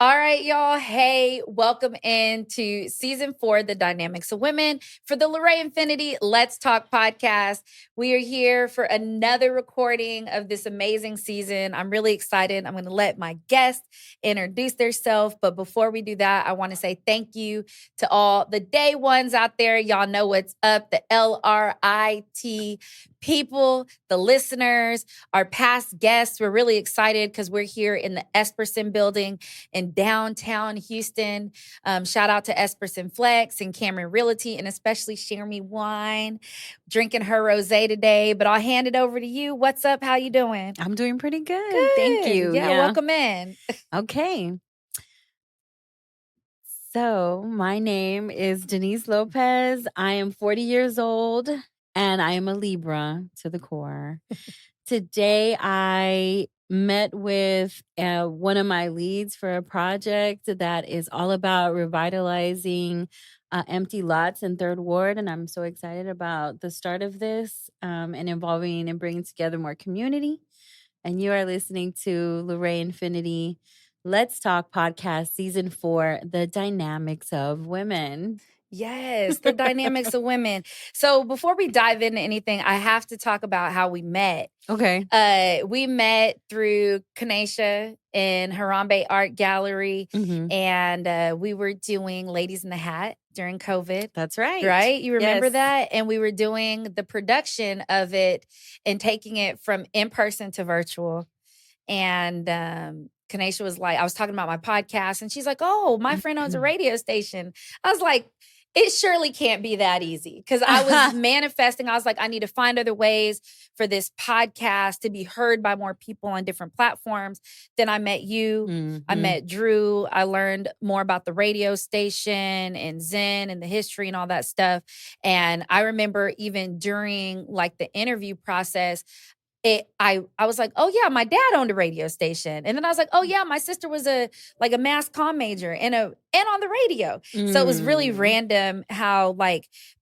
All right, y'all. Hey, welcome into season 4, The Dynamics of Women for the LaRae Infinity Let's Talk podcast. We are here for another recording of this amazing season. I'm really excited. I'm going to let my guests introduce themselves. But before we do that, I want to say thank you to all the day ones out there. Y'all know what's up. The LRIT people, the listeners, our past guests. We're really excited because we're here in the Esperson building in downtown Houston. Shout out to Esperson Flex and Cameron Realty, and especially Share Me Wine, drinking her rosé today. But I'll hand it over to you. What's up? How you doing? I'm doing pretty good. Good. Thank you. Yeah, welcome in. Okay. So my name is Deniz Lopez. I am 40 years old and I am a Libra to the core. Today I met with one of my leads for a project that is all about revitalizing empty lots in Third Ward. And I'm so excited about the start of this and involving and bringing together more community. And you are listening to LaRae Infinity Let's Talk podcast, season 4, The Dynamics of Women. Yes, the dynamics of women. So before we dive into anything, I have to talk about how we met. Okay. We met through Kanesha in Harambe Art Gallery, and we were doing Ladies in the Hat during COVID. That's right. Right? You remember that? And we were doing the production of it and taking it from in-person to virtual. And Kanesha was like, I was talking about my podcast, and she's like, oh, my friend owns a radio station. I was like, it surely can't be that easy, because I was manifesting. I was like, I need to find other ways for this podcast to be heard by more people on different platforms. Then I met you. I met Drew. I learned more about the radio station and Zen and the history and all that stuff. And I remember even during like the interview process, I was like, oh yeah, my dad owned a radio station. And then I was like, oh yeah, my sister was a mass comm major and on the radio. So it was really random how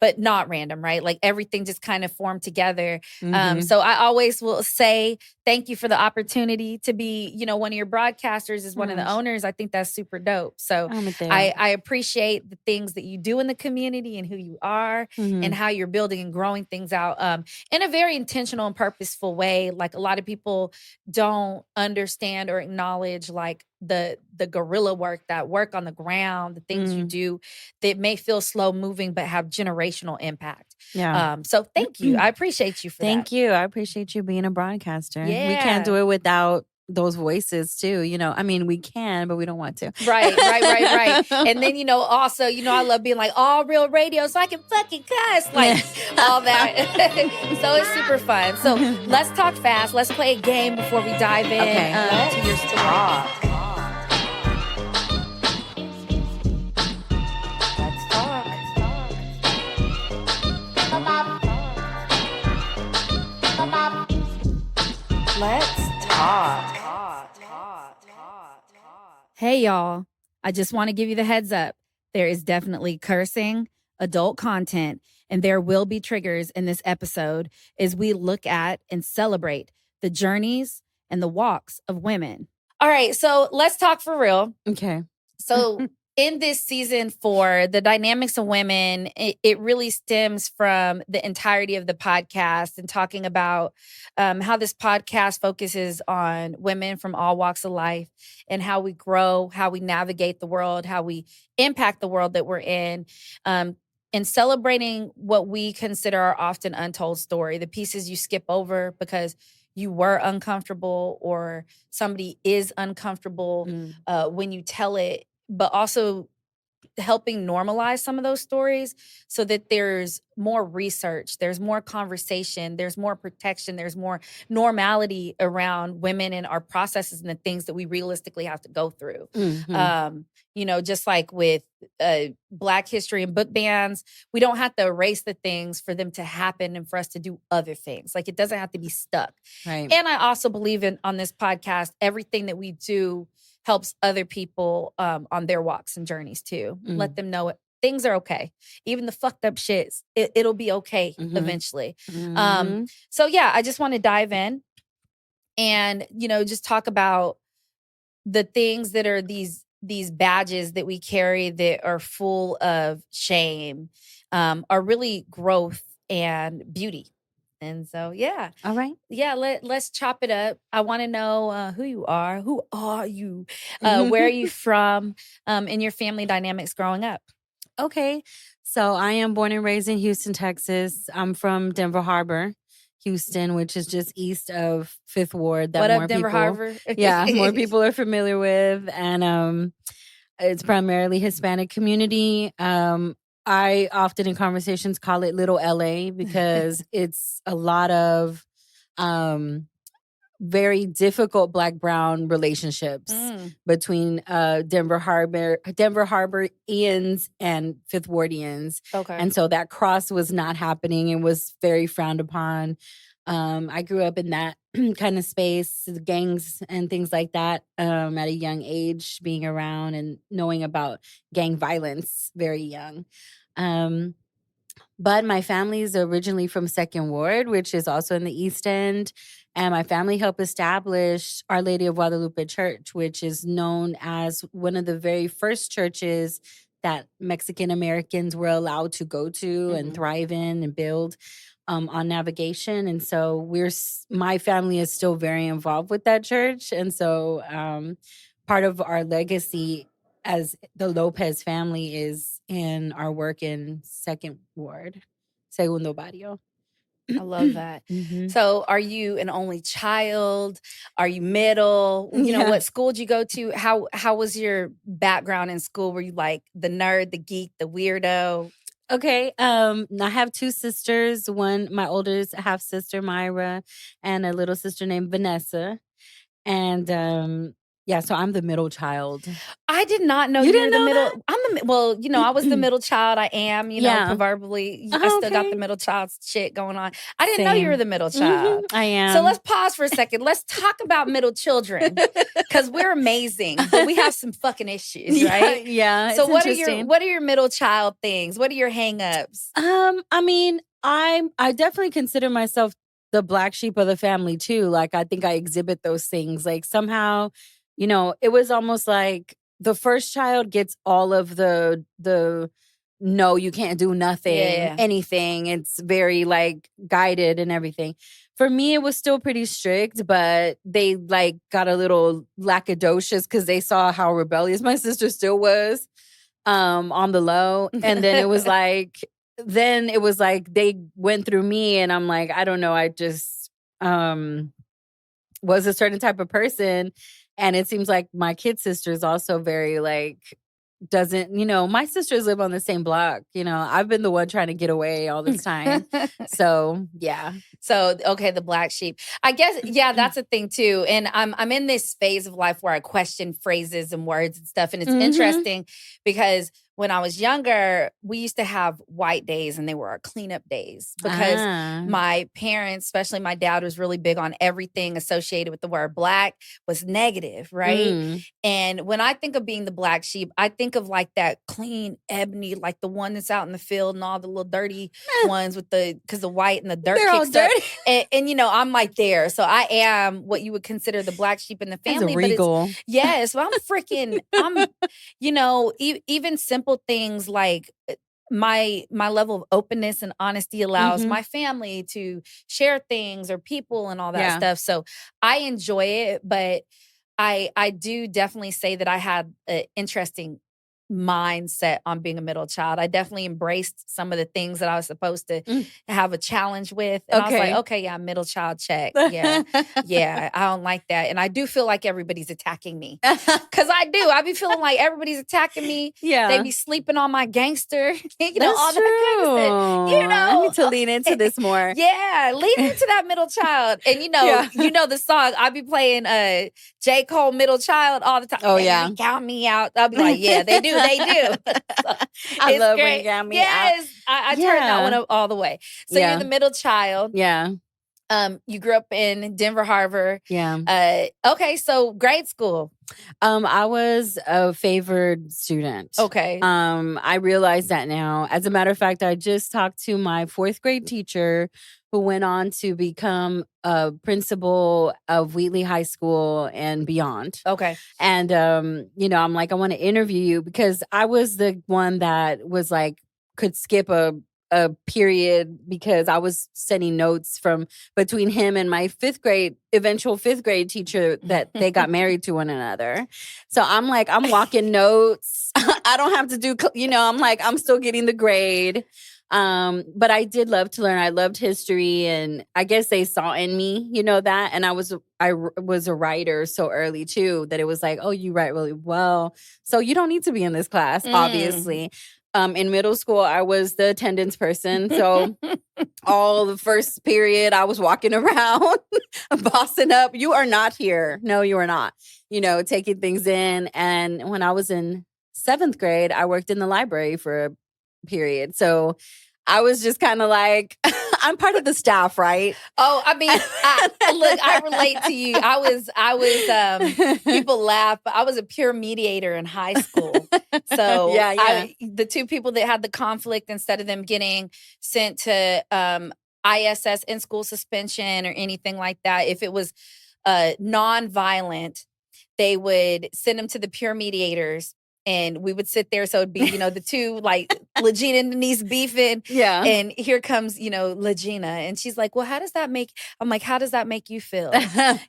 but not random, right? Like everything just kind of formed together. So I always will say thank you for the opportunity to be, one of your broadcasters as one of the owners. I think that's super dope. So I appreciate the things that you do in the community and who you are and how you're building and growing things out in a very intentional and purposeful way. Like a lot of people don't understand or acknowledge like the guerrilla work, that work on the ground, the things you do that may feel slow moving but have generational impact. Yeah. So thank you. I appreciate you for that. Thank you. I appreciate you being a broadcaster. Yeah. We can't do it without those voices too, I mean, we can, but we don't want to. Right. And then, also, I love being like all real radio so I can fucking cuss, all that. So it's super fun. So let's talk fast. Let's play a game before we dive in to your story. Let's talk. Hey, y'all. I just want to give you the heads up. There is definitely cursing, adult content, and there will be triggers in this episode as we look at and celebrate the journeys and the walks of women. All right, so let's talk for real. Okay. So in this season 4, the dynamics of women, it really stems from the entirety of the podcast and talking about how this podcast focuses on women from all walks of life and how we grow, how we navigate the world, how we impact the world that we're in, and celebrating what we consider our often untold story, the pieces you skip over because you were uncomfortable or somebody is uncomfortable when you tell it, but also helping normalize some of those stories so that there's more research, there's more conversation, there's more protection, there's more normality around women and our processes and the things that we realistically have to go through. Just like with Black history and book bans, we don't have to erase the things for them to happen and for us to do other things. Like it doesn't have to be stuck. Right. And I also believe on this podcast, everything that we do helps other people on their walks and journeys too. Let them know things are okay. Even the fucked up shits, it'll be okay eventually. So yeah, I just want to dive in and, just talk about the things that are these these badges that we carry that are full of shame are really growth and beauty. And so, yeah. All right. Yeah, let's chop it up. I want to know who you are. Who are you? Where are you from? In your family dynamics growing up. Okay. So I am born and raised in Houston, Texas. I'm from Denver Harbor, Houston, which is just east of Fifth Ward. That What up, more Denver people, Harbor? yeah, more people are familiar with, and it's primarily Hispanic community. I often in conversations call it Little LA because it's a lot of um, very difficult Black Brown relationships between Denver Harborians and Fifth Wardians. Okay. And so that cross was not happening and was very frowned upon. I grew up in that kind of space, gangs and things like that, at a young age, being around and knowing about gang violence very young. But my family is originally from Second Ward, which is also in the East End. And my family helped establish Our Lady of Guadalupe Church, which is known as one of the very first churches that Mexican Americans were allowed to go to and thrive in and build on navigation. And so my family is still very involved with that church. And so part of our legacy as the Lopez family is in our work in Second Ward, Segundo Barrio. I love that. So are you an only child? Are you middle? You know, what school did you go to? How was your background in school? Were you like the nerd, the geek, the weirdo? Okay. I have two sisters. My older half sister, Myra, and a little sister named Vanessa. And yeah, so I'm the middle child. I did not know you were the middle. I was the middle child. I am, proverbially. I still got the middle child shit going on. I didn't know you were the middle child. I am. So let's pause for a second. Let's talk about middle children because we're amazing, but we have some fucking issues, right? Yeah. So what are your middle child things? What are your hangups? I mean, I definitely consider myself the black sheep of the family too. Like I think I exhibit those things. Like somehow, it was almost like the first child gets all of the no, you can't do nothing, anything. It's very like guided and everything. For me, it was still pretty strict, but they like got a little lackadaisious because they saw how rebellious my sister still was on the low. And then it was like, they went through me and I'm like, I don't know. I just was a certain type of person. And it seems like my kid sister is also very like, my sisters live on the same block. I've been the one trying to get away all this time. So, yeah. So, okay, the black sheep. I guess, yeah, that's a thing too. And I'm in this phase of life where I question phrases and words and stuff. And it's interesting because when I was younger, we used to have white days and they were our cleanup days because my parents, especially my dad, was really big on everything associated with the word black was negative, right? And when I think of being the black sheep, I think of like that clean ebony, like the one that's out in the field and all the little dirty ones because the white and the dirt They're kicks up. And I'm like there. So I am what you would consider the black sheep in the family. But regal. Yes, well, I'm even simple things like my level of openness and honesty allows my family to share things or people and all that stuff. So I enjoy it, but I do definitely say that I had an interesting mindset on being a middle child. I definitely embraced some of the things that I was supposed to have a challenge with. And I was like, okay, yeah, middle child check. Yeah. Yeah, I don't like that. And I do feel like everybody's attacking me. Because I do. I be feeling like everybody's attacking me. Yeah. They be sleeping on my gangster. That's all true. that kind of stuff. I need to lean into this more. Yeah, lean into that middle child. And you know the song. I be playing J. Cole Middle Child all the time. Oh, yeah. Count me out. I'll be like, yeah, they do. They do. I love when you got me out. Yes. I turned that one up all the way. So you're the middle child. Yeah. You grew up in Denver Harbor. Yeah. Okay, so grade school. I was a favored student. Okay. I realize that now. As a matter of fact, I just talked to my 4th grade teacher who went on to become a principal of Wheatley High School and beyond. Okay. And I'm like, I want to interview you because I was the one that was like could skip a period because I was sending notes from between him and my eventual fifth grade teacher that they got married to one another. So I'm like, I'm walking notes. I don't have to do, I'm like, I'm still getting the grade. But I did love to learn. I loved history, and I guess they saw in me, that. And I was a writer so early too that it was like, oh, you write really well, so you don't need to be in this class, obviously. In middle school, I was the attendance person. So all the first period, I was walking around, bossing up. You are not here. No, you are not. Taking things in. And when I was in 7th grade, I worked in the library for a period. So I was just kind of like, I'm part of the staff, right? Oh, I mean, look, I relate to you. I was. People laugh, but I was a peer mediator in high school. So yeah. The two people that had the conflict, instead of them getting sent to ISS, in school suspension, or anything like that, if it was non-violent, they would send them to the peer mediators. And we would sit there. So it'd be, the two, like, LaGina and Deniz beefing. Yeah. And here comes, LaGina. And she's like, well, how does that make you feel? And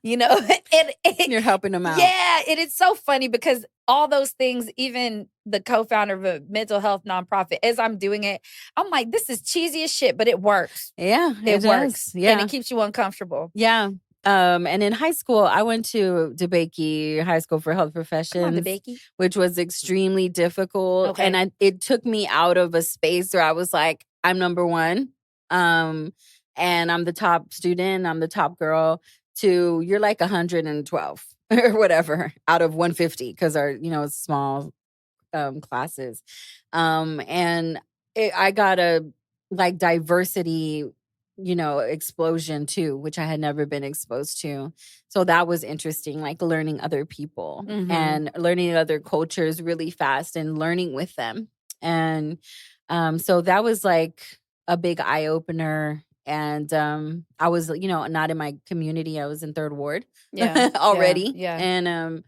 you're helping them out. Yeah. It's so funny because all those things, even the co-founder of a mental health nonprofit, as I'm doing it, I'm like, this is cheesy as shit, but it works. Yeah. It works. Does. Yeah. And it keeps you uncomfortable. Yeah. And in high school, I went to DeBakey High School for Health Professions, DeBakey. which was extremely difficult. Okay. And it took me out of a space where I was like, I'm number one. And I'm the top student, I'm the top girl, to you're like 112 or whatever out of 150 because our, small classes. I got a like diversity explosion too, which I had never been exposed to. So that was interesting, like learning other people and learning other cultures really fast and learning with them. And so that was like a big eye opener. And I was, not in my community. I was in 3rd Ward already. Yeah. And,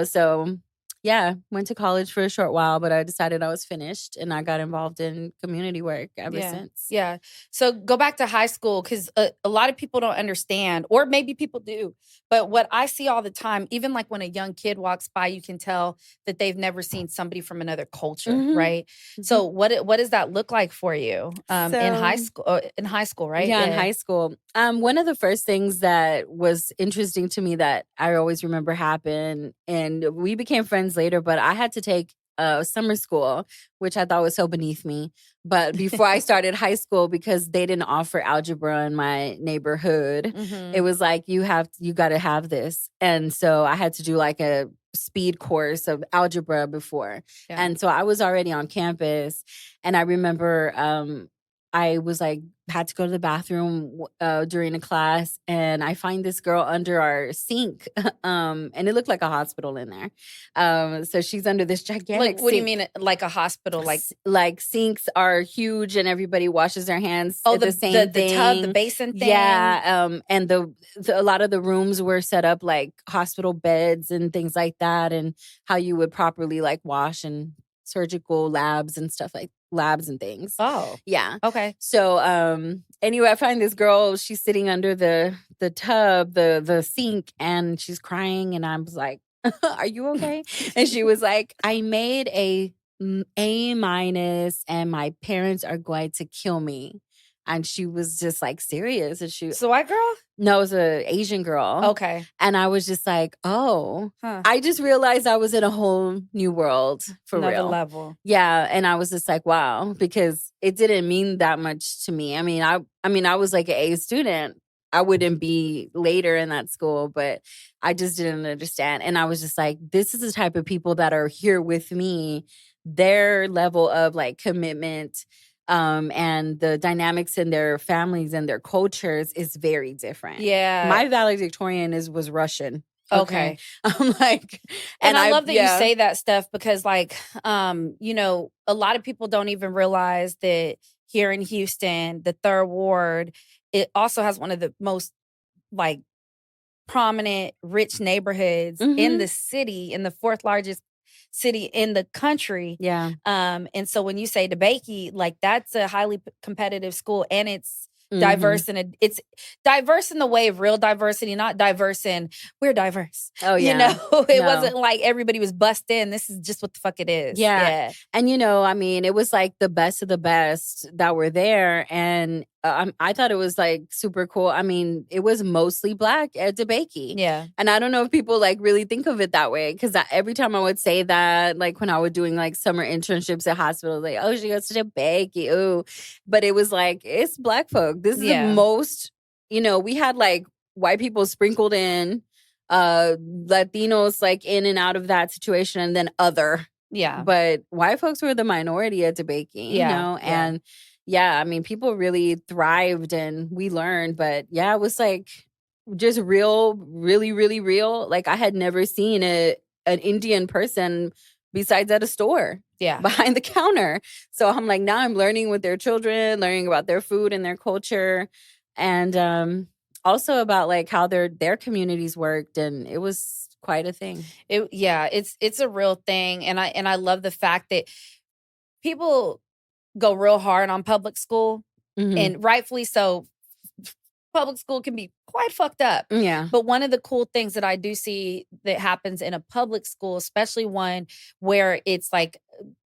so yeah, went to college for a short while, but I decided I was finished and I got involved in community work ever since. Yeah. So go back to high school because a lot of people don't understand, or maybe people do. But what I see all the time, even like when a young kid walks by, you can tell that they've never seen somebody from another culture, right? So what does that look like for you in high school? In high school, right? Yeah, in high school. One of the first things that was interesting to me that I always remember happened, and we became friends later, but I had to take summer school, which I thought was so beneath me. But before I started high school, because they didn't offer algebra in my neighborhood, it was like, you got to have this. And so I had to do like a speed course of algebra before. Yeah. And so I was already on campus. And I remember I was like, had to go to the bathroom during a class, and I find this girl under our sink, and it looked like a hospital in there. So she's under this gigantic What sink. do you mean, like a hospital? Like sinks are huge, and everybody washes their hands. Oh, the same thing. The tub, the basin thing. Yeah, and a lot of the rooms were set up like hospital beds and things like that, and how you would properly like wash, and surgical labs and stuff like labs and things. Oh. Yeah. Okay. So anyway, I find this girl, she's sitting under the tub, the sink, and she's crying, and I was like, are you okay? And she was like, I made A- and my parents are going to kill me. And she was just like serious. And she, so white girl? No, it was an Asian girl. Okay. And I was just like, oh, I just realized I was in a whole new world for Another real. level. Yeah. And I was just like, wow, because it didn't mean that much to me. I mean, I was like an A student. I wouldn't be later in that school, but I just didn't understand. And I was just like, this is the type of people that are here with me. Their level of like commitment, and the dynamics in their families and their cultures is very different. Yeah. My valedictorian was Russian. Okay. I'm like, and I love that you say that stuff because like, you know, a lot of people don't even realize that here in Houston, the Third Ward, it also has one of the most like prominent, rich neighborhoods in the city, in the fourth largest city in the country. Yeah. And so when you say DeBakey, like that's a highly competitive school, and it's diverse, and it's diverse in the way of real diversity, not diverse in we're diverse. Oh yeah. You know, it wasn't like everybody was bussed in. This is just what the fuck it is. Yeah. And you know, I mean, it was like the best of the best that were there, and I thought it was like super cool. I mean, it was mostly Black at DeBakey. Yeah. And I don't know if people like really think of it that way, because every time I would say that, like when I was doing like summer internships at hospitals, like, oh, she goes to DeBakey. Ooh. But it was like, it's Black folk. This is the most, you know, we had like white people sprinkled in, Latinos like in and out of that situation, and then other. Yeah. But white folks were the minority at DeBakey, you know? And I mean, people really thrived and we learned, but it was like just real, really, really real. Like I had never seen an Indian person besides at a store. Yeah. Behind the counter. So I'm like, now I'm learning with their children, learning about their food and their culture. And also about like how their communities worked. And it was quite a thing. It's a real thing. And I love the fact that people go real hard on public school, and rightfully so. Public school can be quite fucked up. Yeah. But one of the cool things that I do see that happens in a public school, especially one where it's like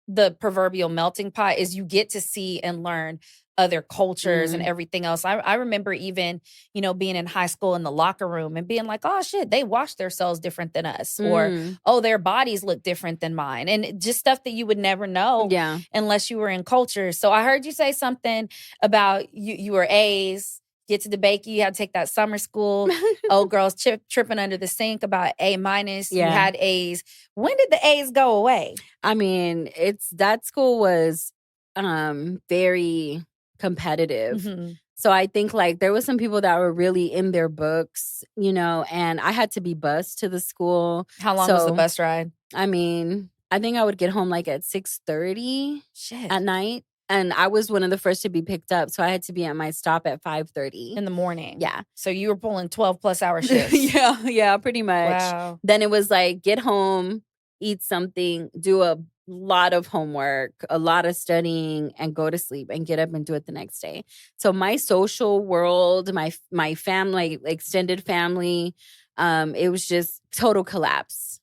the proverbial melting pot, is you get to see and learn other cultures and everything else. I remember even, you know, being in high school in the locker room and being like, oh shit, they wash themselves different than us. Or, oh, their bodies look different than mine. And just stuff that you would never know unless you were in culture. So I heard you say something about you were A's. Get to DeBakey, you had to take that summer school. Old girls tripping under the sink about A-. You had A's. When did the A's go away? I mean, that school was very competitive. So I think like there was some people that were really in their books, you know, and I had to be bused to the school. How long was the bus ride? I mean, I think I would get home like at 6:30 at night. And I was one of the first to be picked up. So I had to be at my stop at 5:30. In the morning? Yeah. So you were pulling 12+ hour shifts? Yeah, pretty much. Wow. Then it was like, get home, eat something, do a lot of homework, a lot of studying, and go to sleep and get up and do it the next day. So my social world, my family, extended family, it was just total collapse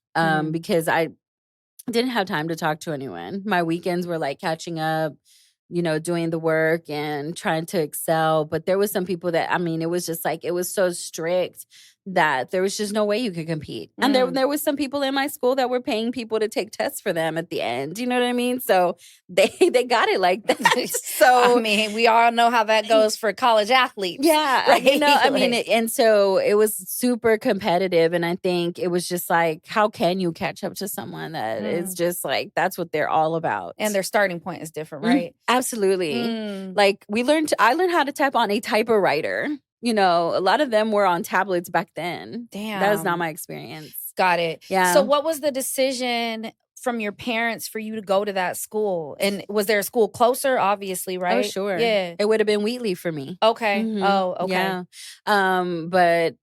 because I didn't have time to talk to anyone. My weekends were like catching up, you know, doing the work and trying to excel. But there was some people that, I mean, it was just like, it was so strict that there was just no way you could compete. And there was some people in my school that were paying people to take tests for them at the end. You know what I mean? So they got it like that. So I mean, we all know how that goes for college athletes. Yeah. Right? You know, I mean, and so it was super competitive. And I think it was just like, how can you catch up to someone that is just like, that's what they're all about. And their starting point is different, right? Absolutely. Like I learned how to type on a typewriter. You know, a lot of them were on tablets back then. Damn. That was not my experience. Got it. Yeah. So what was the decision from your parents for you to go to that school? And was there a school closer? Obviously, right? Oh, sure. Yeah. It would have been Wheatley for me. Okay. Oh, okay. Yeah. But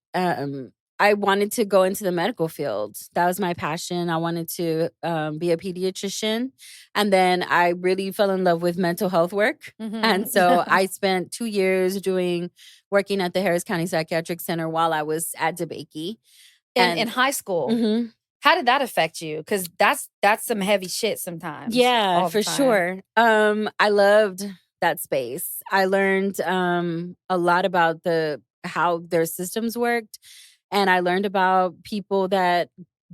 I wanted to go into the medical field. That was my passion. I wanted to be a pediatrician. And then I really fell in love with mental health work. And so I spent 2 years working at the Harris County Psychiatric Center while I was at DeBakey. In high school. How did that affect you? Because that's some heavy shit sometimes. Yeah, for sure. I loved that space. I learned a lot about how their systems worked. And I learned about people that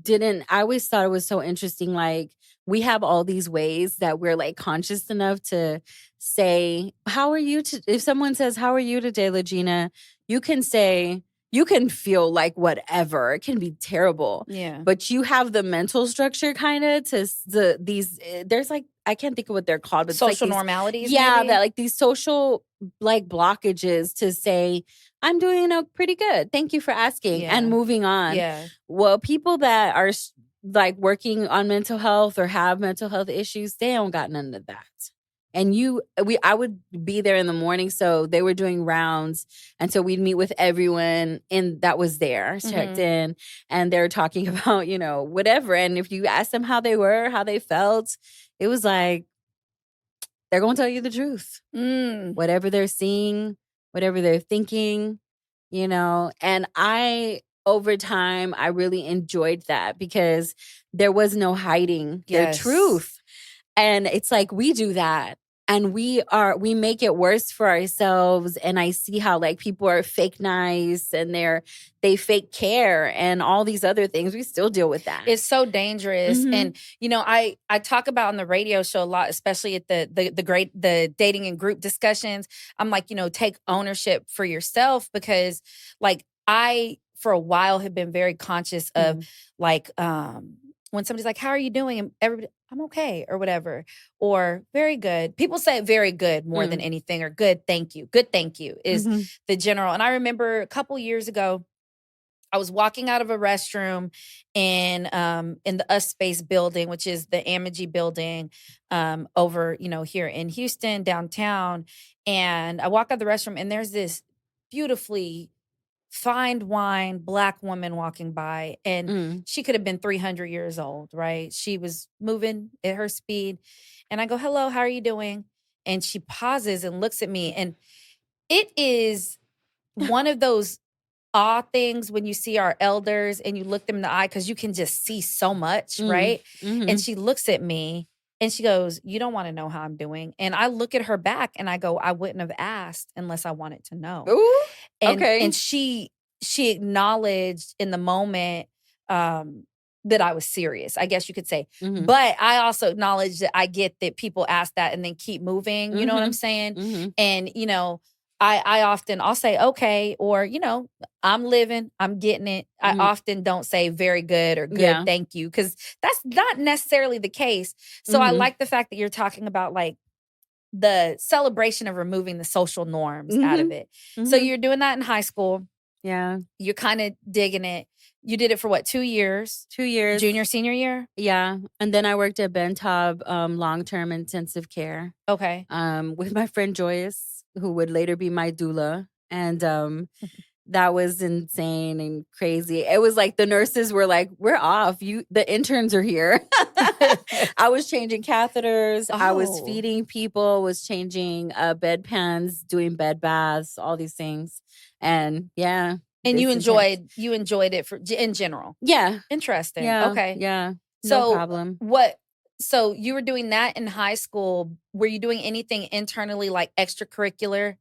I always thought it was so interesting. Like, we have all these ways that we're like conscious enough to say, how are you? If someone says, how are you today, LaGina? You you can feel like whatever. It can be terrible. Yeah. But you have the mental structure kind of to these, there's like, I can't think of what they're called, but Social it's like normalities, yeah, maybe? that like these social like blockages to say, I'm doing pretty good. Thank you for asking. Yeah. And moving on. Yeah. Well, people that are like working on mental health or have mental health issues, they don't got none of that. And I would be there in the morning. So they were doing rounds. And so we'd meet with everyone that was there, checked in. And they're talking about, whatever. And if you ask them how they were, how they felt, it was like, they're going to tell you the truth. Whatever they're seeing, whatever they're thinking, And over time, I really enjoyed that because there was no hiding their truth. And it's like we do that. And we make it worse for ourselves. And I see how like people are fake nice and they fake care and all these other things. We still deal with that. It's so dangerous. And, I talk about on the radio show a lot, especially at the dating and group discussions. I'm like, take ownership for yourself because like I, for a while, have been very conscious of like, when somebody's like, how are you doing? And everybody, I'm okay or whatever, or very good. People say very good more than anything, or good, thank you. Good, thank you is the general. And I remember a couple years ago, I was walking out of a restroom in the US Space building, which is the Amagi building over, here in Houston, downtown. And I walk out the restroom and there's this beautifully fine wine Black woman walking by, and she could have been 300 years old, right? She was moving at her speed. And I go, hello, how are you doing? And she pauses and looks at me. And it is one of those awe things when you see our elders and you look them in the eye because you can just see so much, right? And she looks at me and she goes, you don't want to know how I'm doing. And I look at her back and I go, I wouldn't have asked unless I wanted to know. Ooh, And she acknowledged in the moment that I was serious, I guess you could say. But I also acknowledge that I get that people ask that and then keep moving. You know what I'm saying? And, I'll say, okay, or, I'm living, I'm getting it. I often don't say very good or good, thank you, because that's not necessarily the case. So I like the fact that you're talking about like the celebration of removing the social norms out of it. So you're doing that in high school. Yeah. You're kind of digging it. You did it for what, 2 years? 2 years. Junior, senior year? Yeah. And then I worked at Bentab long-term intensive care. Okay. With my friend Joyce, who would later be my doula. And that was insane and crazy. It was like the nurses were like, we're off. The interns are here. I was changing catheters. I was feeding people, was changing bedpans, doing bed baths, all these things. And yeah. And you enjoyed it in general? Yeah. Interesting. Yeah. Okay. Yeah. So no problem. So you were doing that in high school. Were you doing anything internally like extracurricular?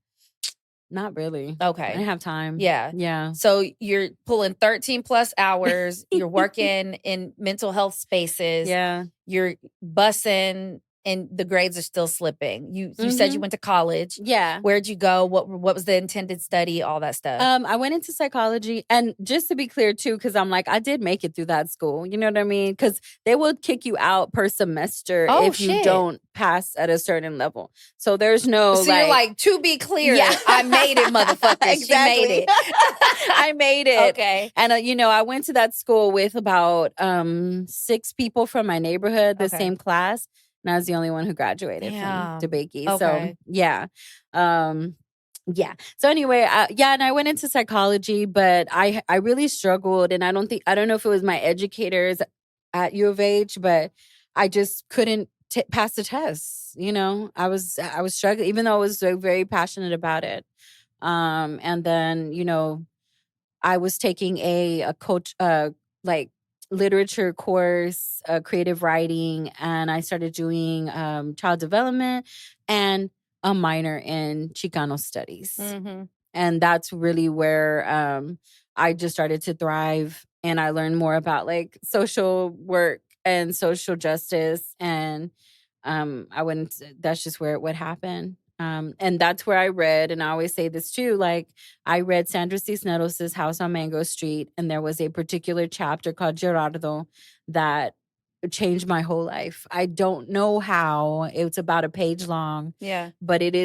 Not really. Okay. I didn't have time. Yeah. Yeah. So you're pulling 13 plus hours. You're working in mental health spaces. Yeah. You're bussing and the grades are still slipping. You said you went to college. Yeah. Where'd you go? What was the intended study? All that stuff. I went into psychology, and just to be clear too, because I'm like, I did make it through that school. You know what I mean? Because they will kick you out per semester if you don't pass at a certain level. So there's no. So you're like, to be clear, I made it, motherfucker. Exactly. She made it. I made it. Okay. And I went to that school with about 6 people from my neighborhood, the same class. And I was the only one who graduated from DeBakey. Okay. So, yeah. Yeah. So anyway, and I went into psychology, but I really struggled. And I don't know if it was my educators at U of H, but I just couldn't pass the tests. I was struggling, even though I was very passionate about it. And then, I was taking a coach, like literature course, creative writing, and I started doing child development and a minor in Chicano studies. And that's really where I just started to thrive, and I learned more about like social work and social justice, and that's just where it would happen. And that's where I read, and I always say this too, like I read Sandra Cisneros' House on Mango Street, and there was a particular chapter called Gerardo that changed my whole life. I don't know how. It's about a page long. Yeah. But it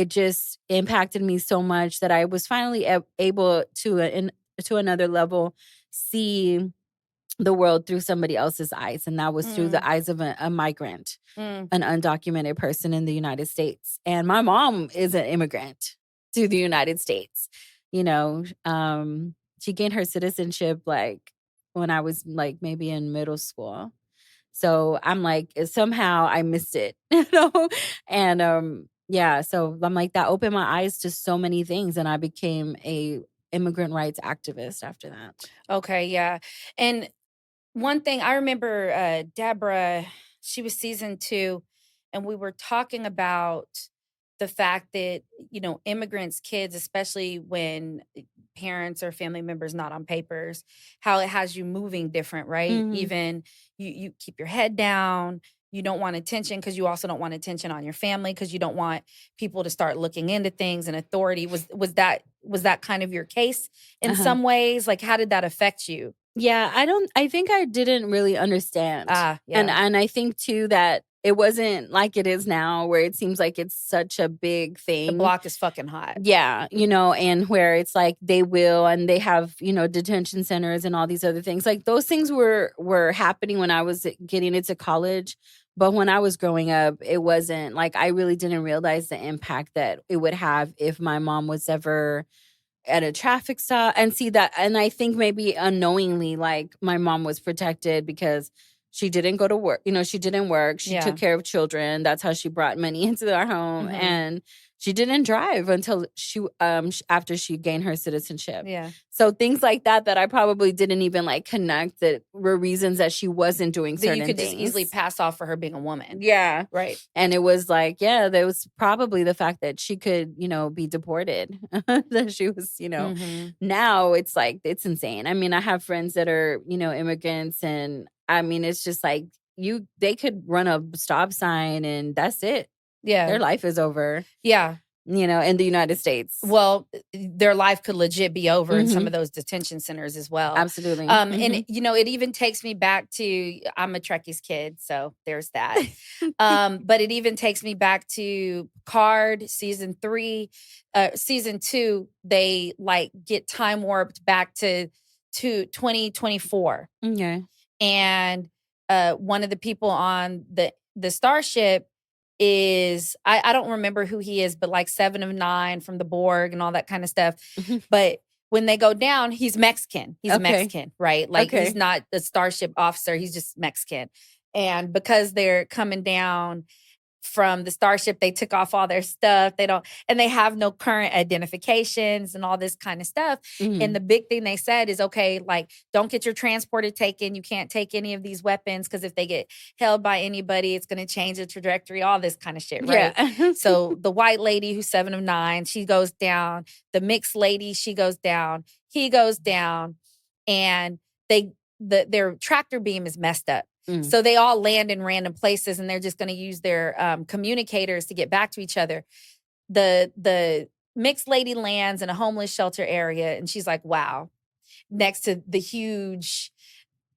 just impacted me so much that I was finally able to another level see the world through somebody else's eyes, and that was through the eyes of a migrant, an undocumented person in the United States. And my mom is an immigrant to the United States. You know, she gained her citizenship like when I was like maybe in middle school. So I'm like, somehow I missed it, you know? And yeah, so I'm like, that opened my eyes to so many things, and I became a immigrant rights activist after that. Okay, yeah. And one thing I remember, Deborah, she was season 2, and we were talking about the fact that, immigrants' kids, especially when parents or family members not on papers, how it has you moving different, right? Even you keep your head down. You don't want attention because you also don't want attention on your family because you don't want people to start looking into things and authority. Was that kind of your case in some ways? Like, how did that affect you? Yeah, I think I didn't really understand. Yeah. And I think too that it wasn't like it is now where it seems like it's such a big thing. The block is fucking hot. Yeah, and where it's like they have, detention centers and all these other things. Like those things were happening when I was getting into college. But when I was growing up, it wasn't like I really didn't realize the impact that it would have if my mom was ever at a traffic stop and see that. And I think maybe unknowingly, like my mom was protected because she didn't go to work. She didn't work. She took care of children. That's how she brought money into our home. And she didn't drive until after she gained her citizenship. Yeah. So things like that I probably didn't even like connect that were reasons that she wasn't doing certain things. That you could things. just easily pass off for her being a woman. Yeah. Right. And it was like, there was probably the fact that she could, be deported. That she was, now it's like, it's insane. I mean, I have friends that are, immigrants, and I mean, it's just like they could run a stop sign and that's it. Yeah. Their life is over. Yeah. In the United States. Well, their life could legit be over in some of those detention centers as well. Absolutely. And, it even takes me back to, I'm a Trekkies kid, so there's that. But it even takes me back to Card season 3, season 2, they like get time warped back to 2024. Okay. And one of the people on the starship is I don't remember who he is, but like 7 of 9 from the Borg and all that kind of stuff. But when they go down, he's Mexican. He's Mexican, right? Like he's not the starship officer. He's just Mexican. And because they're coming down from the starship, they took off all their stuff. And they have no current identifications and all this kind of stuff. And the big thing they said is, okay, like, don't get your transporter taken. You can't take any of these weapons because if they get held by anybody, it's going to change the trajectory, all this kind of shit, right? Yeah. So the white lady who's 7 of 9, she goes down. The mixed lady, she goes down. He goes down. And their tractor beam is messed up. So they all land in random places, and they're just going to use their communicators to get back to each other. The mixed lady lands in a homeless shelter area, and she's like, wow, next to the huge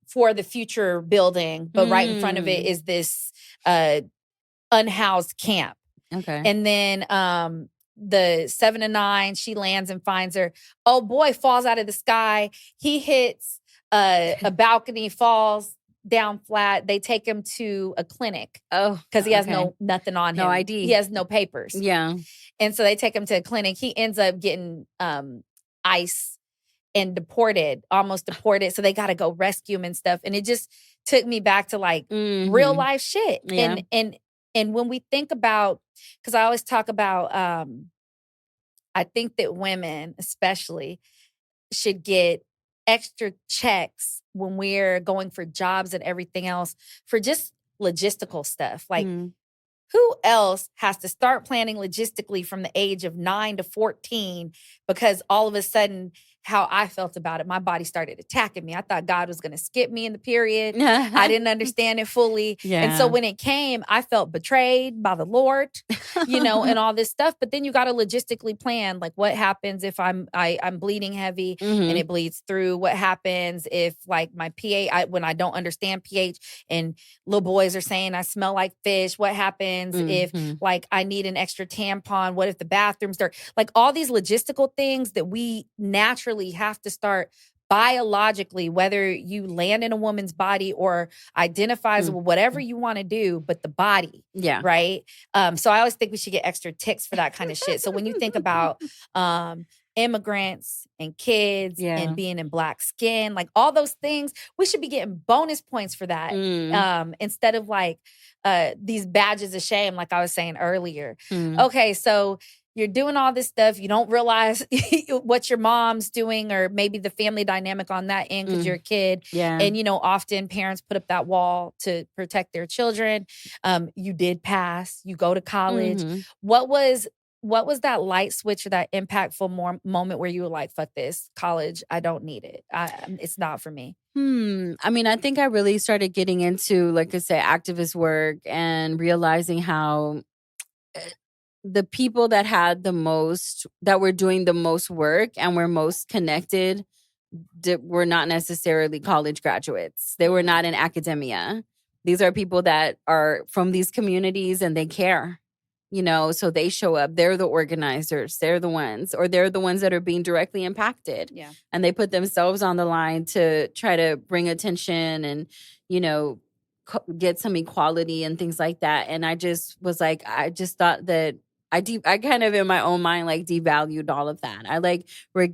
For the Future building, but right in front of it is this unhoused camp. Okay. And then the 7 of 9, she lands and finds her. Oh boy, falls out of the sky. He hits a balcony, falls down flat. They take him to a clinic. Oh, because he has nothing on him. No ID. He has no papers. Yeah. And so they take him to a clinic. He ends up getting ICE and almost deported. So they got to go rescue him and stuff. And it just took me back to like real life shit. Yeah. And when we think about, because I always talk about, I think that women especially should get extra checks when we're going for jobs and everything else for just logistical stuff. Like, who else has to start planning logistically from the age of 9 to 14 because all of a sudden how I felt about it. My body started attacking me. I thought God was going to skip me in the period. I didn't understand it fully. And so Yeah. when it came, I felt betrayed by the Lord, and all this stuff. But then you got to logistically plan, like, what happens if I'm bleeding heavy and Mhm. it bleeds through? What happens if, like, my pH, when I don't understand pH and little boys are saying I smell like fish? What happens if, Mhm. like, I need an extra tampon? What if the bathroom's dirty? Like, all these logistical things that we naturally have to start biologically, whether you land in a woman's body or identifies with whatever you want to do, but the body, Yeah. right? So I always think we should get extra ticks for that kind of shit. So when you think about immigrants and kids Yeah. and being in black skin, like all those things, we should be getting bonus points for that. Instead of like these badges of shame, like I was saying earlier. Okay, so you're doing all this stuff. You don't realize what your mom's doing, or maybe the family dynamic on that end because you're a kid. Yeah. And, often parents put up that wall to protect their children. You did pass. You go to college. What was that light switch or that impactful moment where you were like, fuck this, college, I don't need it. It's not for me. I mean, I think I really started getting into, like I say, activist work and realizing how the people that were doing the most work and were most connected were not necessarily college graduates. They were not in academia. These are people that are from these communities and they care, so they show up. They're the organizers. They're the ones that are being directly impacted. Yeah. And they put themselves on the line to try to bring attention and, get some equality and things like that. And I just was like, I just thought that I kind of in my own mind like devalued all of that. I like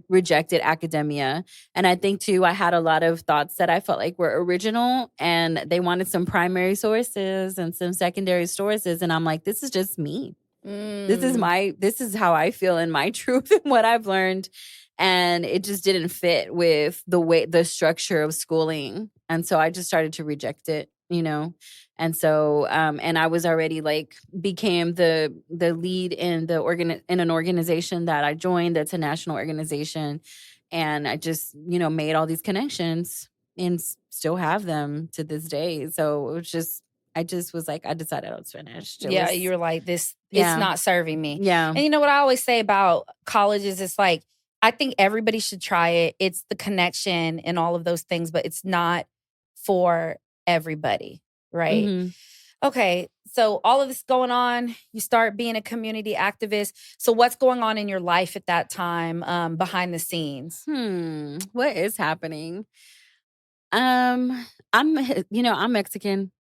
rejected academia. And I think too, I had a lot of thoughts that I felt like were original, and they wanted some primary sources and some secondary sources. And I'm like, this is just me. This is how I feel in my truth and what I've learned. And it just didn't fit with the structure of schooling. And so I just started to reject it, And so, and I was already became the lead in in an organization that I joined. That's a national organization. And I just, made all these connections and still have them to this day. So it was just, I just was like, I decided I was finished. You were like, this, Yeah. it's not serving me. Yeah. And you know what I always say about college is it's like, I think everybody should try it. It's the connection and all of those things, but it's not for everybody, right? Okay, so all of this going on, you start being a community activist. So what's going on in your life at that time, behind the scenes? What is happening? I'm Mexican.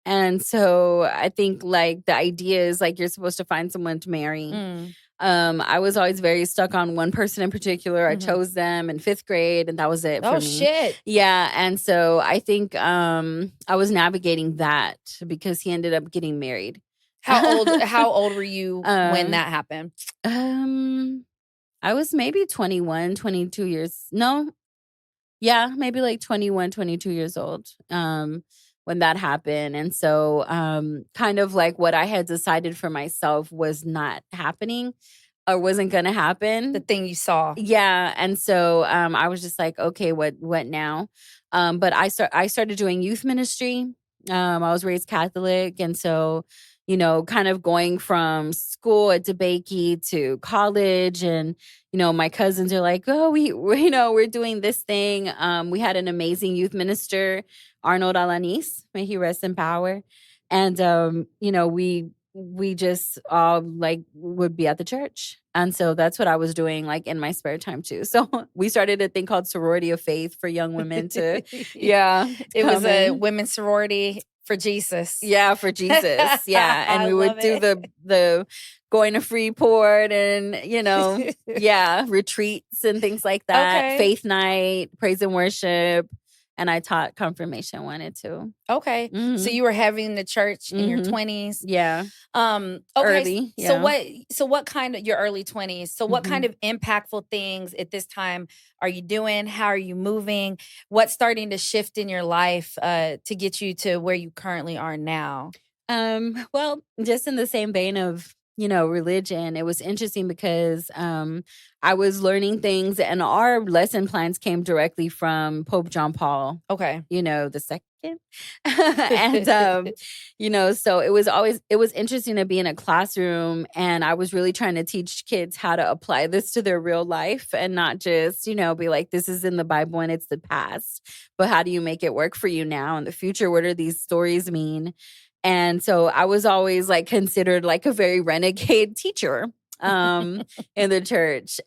And so I think the idea is you're supposed to find someone to marry. I was always very stuck on one person in particular. I chose them in 5th grade, and that was it for me. Shit. Yeah. And so I think I was navigating that because he ended up getting married. How old were you when that happened? I was maybe 21, 22 years. No. Yeah, maybe 21, 22 years old. When that happened. And so kind of what I had decided for myself was not happening or wasn't going to happen. The thing you saw. Yeah. And so I was just like, okay, what now? But I started doing youth ministry. I was raised Catholic. And so, kind of going from school at DeBakey to college. And, my cousins are like, oh, we're doing this thing. We had an amazing youth minister, Arnold Alanis, may he rest in power. And, we just all would be at the church. And so that's what I was doing in my spare time too. So we started a thing called Sorority of Faith for young women to, it was a women's sorority for Jesus. Yeah, for Jesus. Yeah. And we would do the going to Freeport and, retreats and things like that. Okay. Faith night, praise and worship. And I taught confirmation 1 and 2. Okay. So you were having the church in your 20s. Yeah. Okay. Early. Yeah. So what kind of your early 20s? So what kind of impactful things at this time are you doing? How are you moving? What's starting to shift in your life to get you to where you currently are now? Well, just in the same vein of religion, it was interesting because I was learning things, and our lesson plans came directly from Pope John Paul, Okay. the second. And, so it was interesting to be in a classroom, and I was really trying to teach kids how to apply this to their real life and not just, be like, this is in the Bible and it's the past, but how do you make it work for you now in the future? What do these stories mean? And so I was always like considered like a very renegade teacher in the church.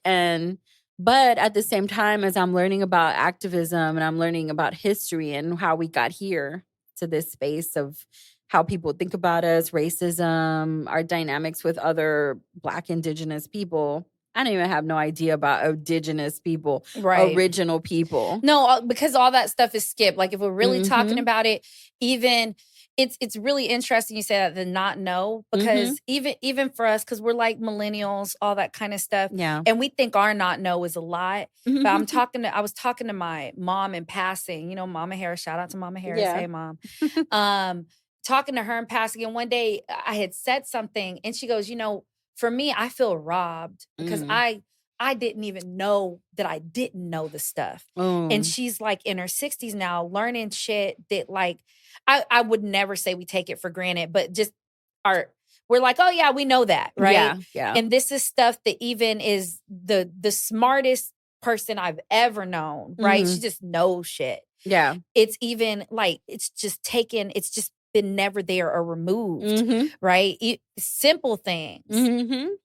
But at the same time, as I'm learning about activism and I'm learning about history and how we got here to this space of how people think about us, racism, our dynamics with other Black Indigenous people. I don't even have no idea about indigenous people, original people. No, because all that stuff is skipped. Like if we're really talking about it, even it's really interesting you say that, the not know, because even for us, because we're like millennials, all that kind of stuff. Yeah. And we think our not know is a lot. But I was talking to my mom in passing, Mama Harris, shout out to Mama Harris. Yeah. Hey mom. Talking to her in passing. And one day I had said something and she goes, for me, I feel robbed because I didn't even know that I didn't know the stuff. And she's like in her 60s now, learning shit that like, I would never say we take it for granted, but just we're like, oh yeah, we know that, right? Yeah. And this is stuff that even is the smartest person I've ever known, right? She just knows shit. Yeah. It's even like, it's just been never there or removed, right? Simple things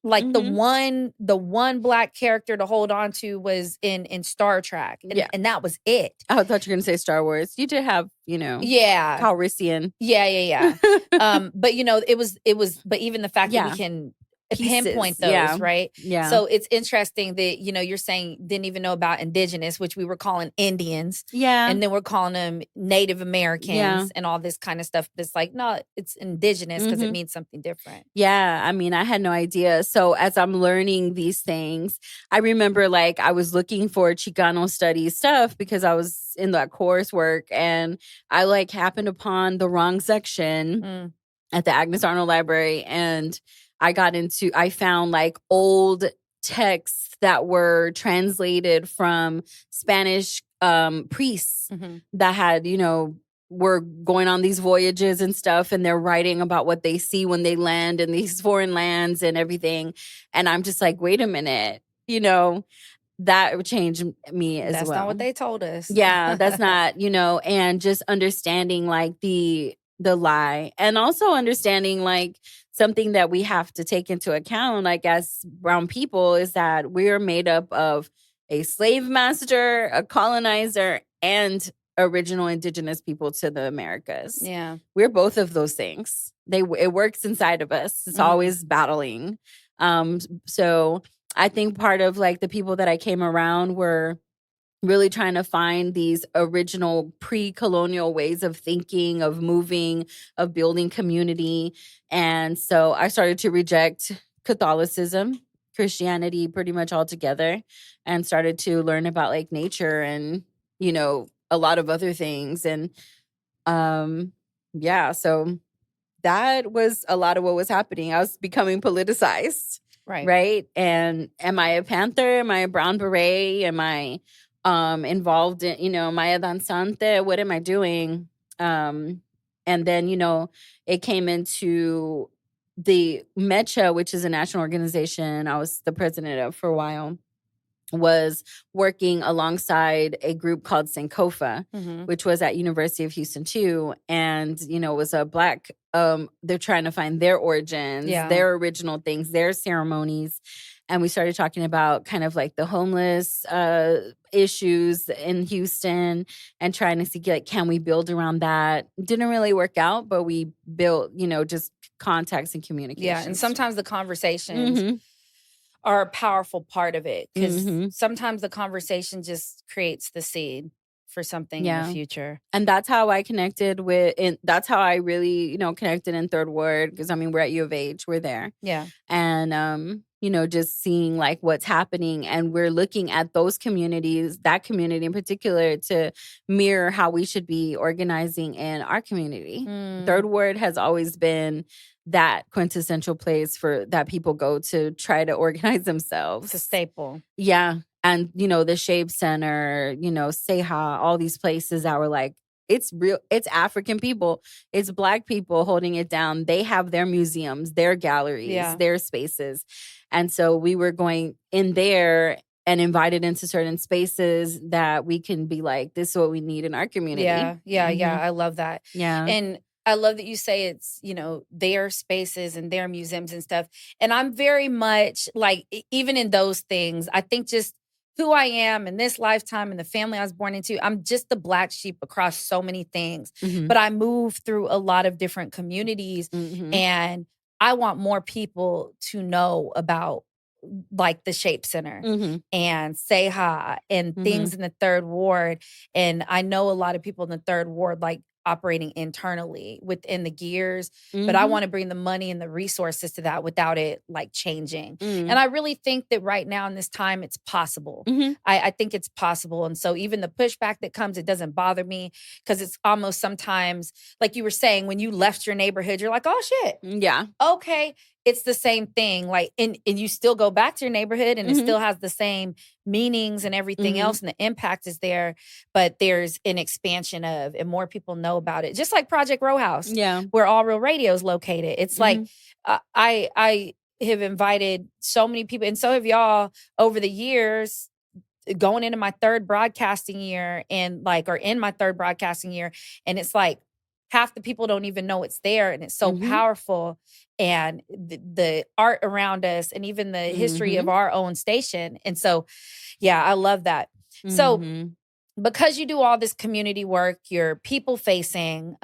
like the one Black character to hold on to was in Star Trek, and that was it. I thought you were gonna say Star Wars. You did have Calrissian, but it was but even the fact that we can pinpoint those, right? Yeah. So it's interesting that, you're saying didn't even know about indigenous, which we were calling Indians. Yeah. And then we're calling them Native Americans and all this kind of stuff. It's like, no, it's indigenous because it means something different. Yeah. I mean, I had no idea. So as I'm learning these things, I remember like I was looking for Chicano studies stuff because I was in that coursework, and I like happened upon the wrong section at the Agnes Arnold Library, and I found like old texts that were translated from Spanish priests that had, were going on these voyages and stuff, and they're writing about what they see when they land in these foreign lands and everything. And I'm just like, wait a minute, that would change me as well. That's not what they told us. Yeah, that's not, and just understanding like the lie, and also understanding like something that we have to take into account, like as brown people, is that we're made up of a slave master, a colonizer, and original indigenous people to the Americas. Yeah. We're both of those things. It works inside of us. It's always battling. So I think part of like the people that I came around were really trying to find these original pre-colonial ways of thinking, of moving, of building community. And so I started to reject Catholicism, Christianity pretty much altogether, and started to learn about like nature and, a lot of other things. And so that was a lot of what was happening. I was becoming politicized. Right. And am I a Panther? Am I a brown beret? Am I involved in, Maya Danzante? What am I doing? And then, it came into the MECHA, which is a national organization I was the president of for a while, was working alongside a group called Sankofa, which was at University of Houston too. And, it was a Black, they're trying to find their origins, their original things, their ceremonies. And we started talking about kind of like the homeless issues in Houston and trying to see, like, can we build around that? Didn't really work out, but we built, just contacts and communication. Yeah, and sometimes the conversations are a powerful part of it, because sometimes the conversation just creates the seed for something in the future. And that's how I connected that's how I really, connected in Third Ward, because we're at U of H, we're there. Yeah. And, just seeing like what's happening, and we're looking at those communities, that community in particular, to mirror how we should be organizing in our community. Third Ward has always been that quintessential place for that people go to try to organize themselves. It's a staple. Yeah. And, the Shape Center, Seha, all these places that were like, it's real, it's African people, it's Black people holding it down. They have their museums, their galleries, their spaces. And so we were going in there and invited into certain spaces that we can be like, this is what we need in our community. Yeah. I love that. Yeah. And I love that you say it's, their spaces and their museums and stuff. And I'm very much like, even in those things, I think just who I am in this lifetime and the family I was born into, I'm just the Black sheep across so many things. But I move through a lot of different communities and I want more people to know about like the Shape Center and Seha and things in the Third Ward. And I know a lot of people in the Third Ward like operating internally within the gears, but I want to bring the money and the resources to that without it like changing. And I really think that right now in this time, it's possible. I think it's possible. And so even the pushback that comes, it doesn't bother me because it's almost sometimes, like you were saying, when you left your neighborhood, you're like, oh shit. Yeah. Okay. It's the same thing. Like, and you still go back to your neighborhood and it still has the same meanings and everything else. And the impact is there, but there's an expansion of, and more people know about it. Just like Project Row House, where All Real Radio is located. It's like, I have invited so many people and so have y'all over the years, going into my third broadcasting year and like, or in my third broadcasting year. And it's like, half the people don't even know it's there. And it's so powerful. And the art around us and even the history of our own station. And so, yeah, I love that. So because you do all this community work, you're people facing,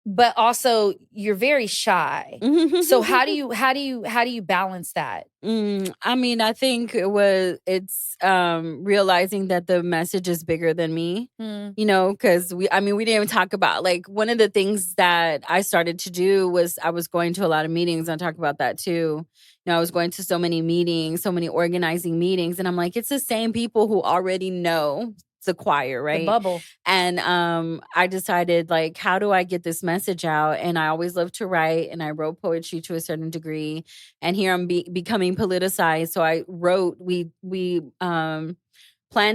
but also you're very shy. So how do you balance that? I mean, I think it's realizing that the message is bigger than me, because we didn't even talk about, like, one of the things that I started to do was I was going to a lot of meetings. I talk about that too. I was going to so many meetings, so many organizing meetings. And I'm like, it's the same people who already know the choir, right? The bubble. And I decided, like, how do I get this message out? And I always loved to write, and I wrote poetry to a certain degree. And here I'm becoming politicized. So I wrote, we planned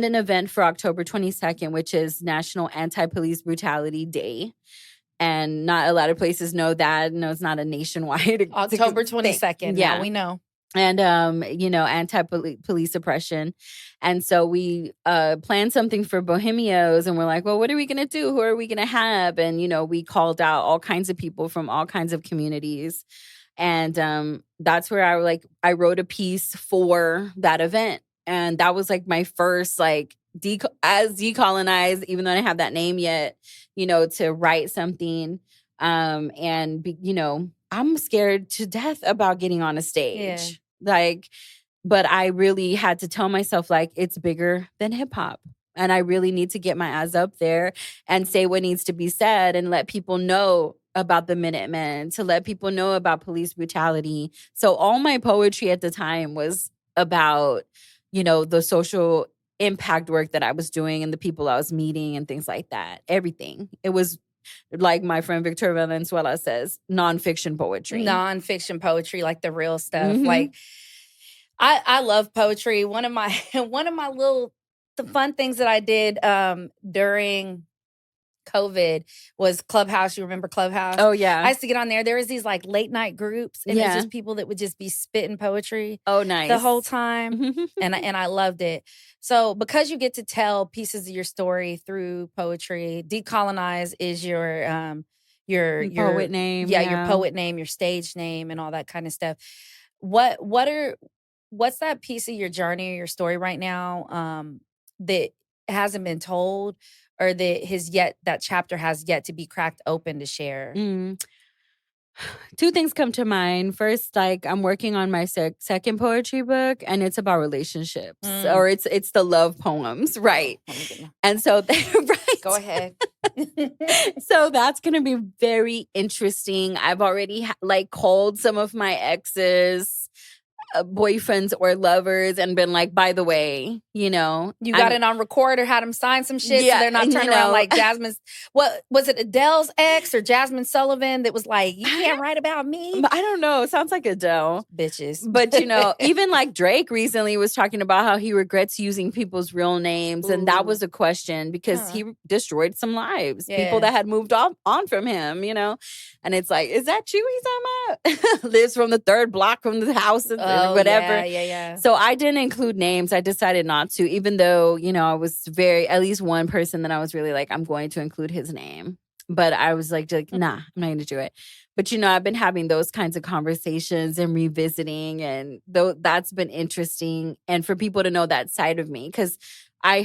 an event for October 22nd, which is National Anti-Police Brutality Day. And not a lot of places know that. No, it's not a nationwide October 22nd. Yeah, we know. And, anti-police oppression. And so we planned something for Bohemios, and we're like, well, what are we going to do? Who are we going to have? And, we called out all kinds of people from all kinds of communities. And that's where I wrote a piece for that event. And that was like my first, like, decolonized, even though I didn't have that name yet, to write something. I'm scared to death about getting on a stage. But I really had to tell myself, like, it's bigger than hip hop. And I really need to get my ass up there and say what needs to be said and let people know about the Minutemen, to let people know about police brutality. So all my poetry at the time was about, the social impact work that I was doing and the people I was meeting and things like that. Everything. It was, like my friend Victoria Valenzuela says, nonfiction poetry. Nonfiction poetry, like the real stuff. Like, I love poetry. One of my the fun things that I did during COVID was Clubhouse. You remember Clubhouse? Oh, yeah. I used to get on there. There was these like late night groups, and it's just people that would just be spitting poetry. Oh, nice. The whole time. And I loved it. So because you get to tell pieces of your story through poetry, Decolonize is your poet name. Yeah, your poet name, your stage name, and all that kind of stuff. What's that piece of your journey or your story right now that hasn't been told, or that chapter has yet to be cracked open to share? Two things come to mind. First, like, I'm working on my second poetry book, and it's about relationships, or it's the love poems, right? And so, right. Go ahead. So that's going to be very interesting. I've already called some of my exes. boyfriends or lovers and been like, by the way, you got it on record or had them sign some shit so they're not turning around like Jasmine's. What was it, Adele's ex or Jasmine Sullivan that was like, you can't write about me? I don't know. It sounds like Adele. Bitches. But, even like Drake recently was talking about how he regrets using people's real names. Ooh. And that was a question because he destroyed some lives. People that had moved on from him, And it's like, is that you he's talking about? Lives from the third block from the house or whatever. Yeah. So I didn't include names. I decided not to, even though, I was at least one person that I was really like, I'm going to include his name. But I was like, nah, I'm not going to do it. But, I've been having those kinds of conversations and revisiting, and that's been interesting. And for people to know that side of me, because I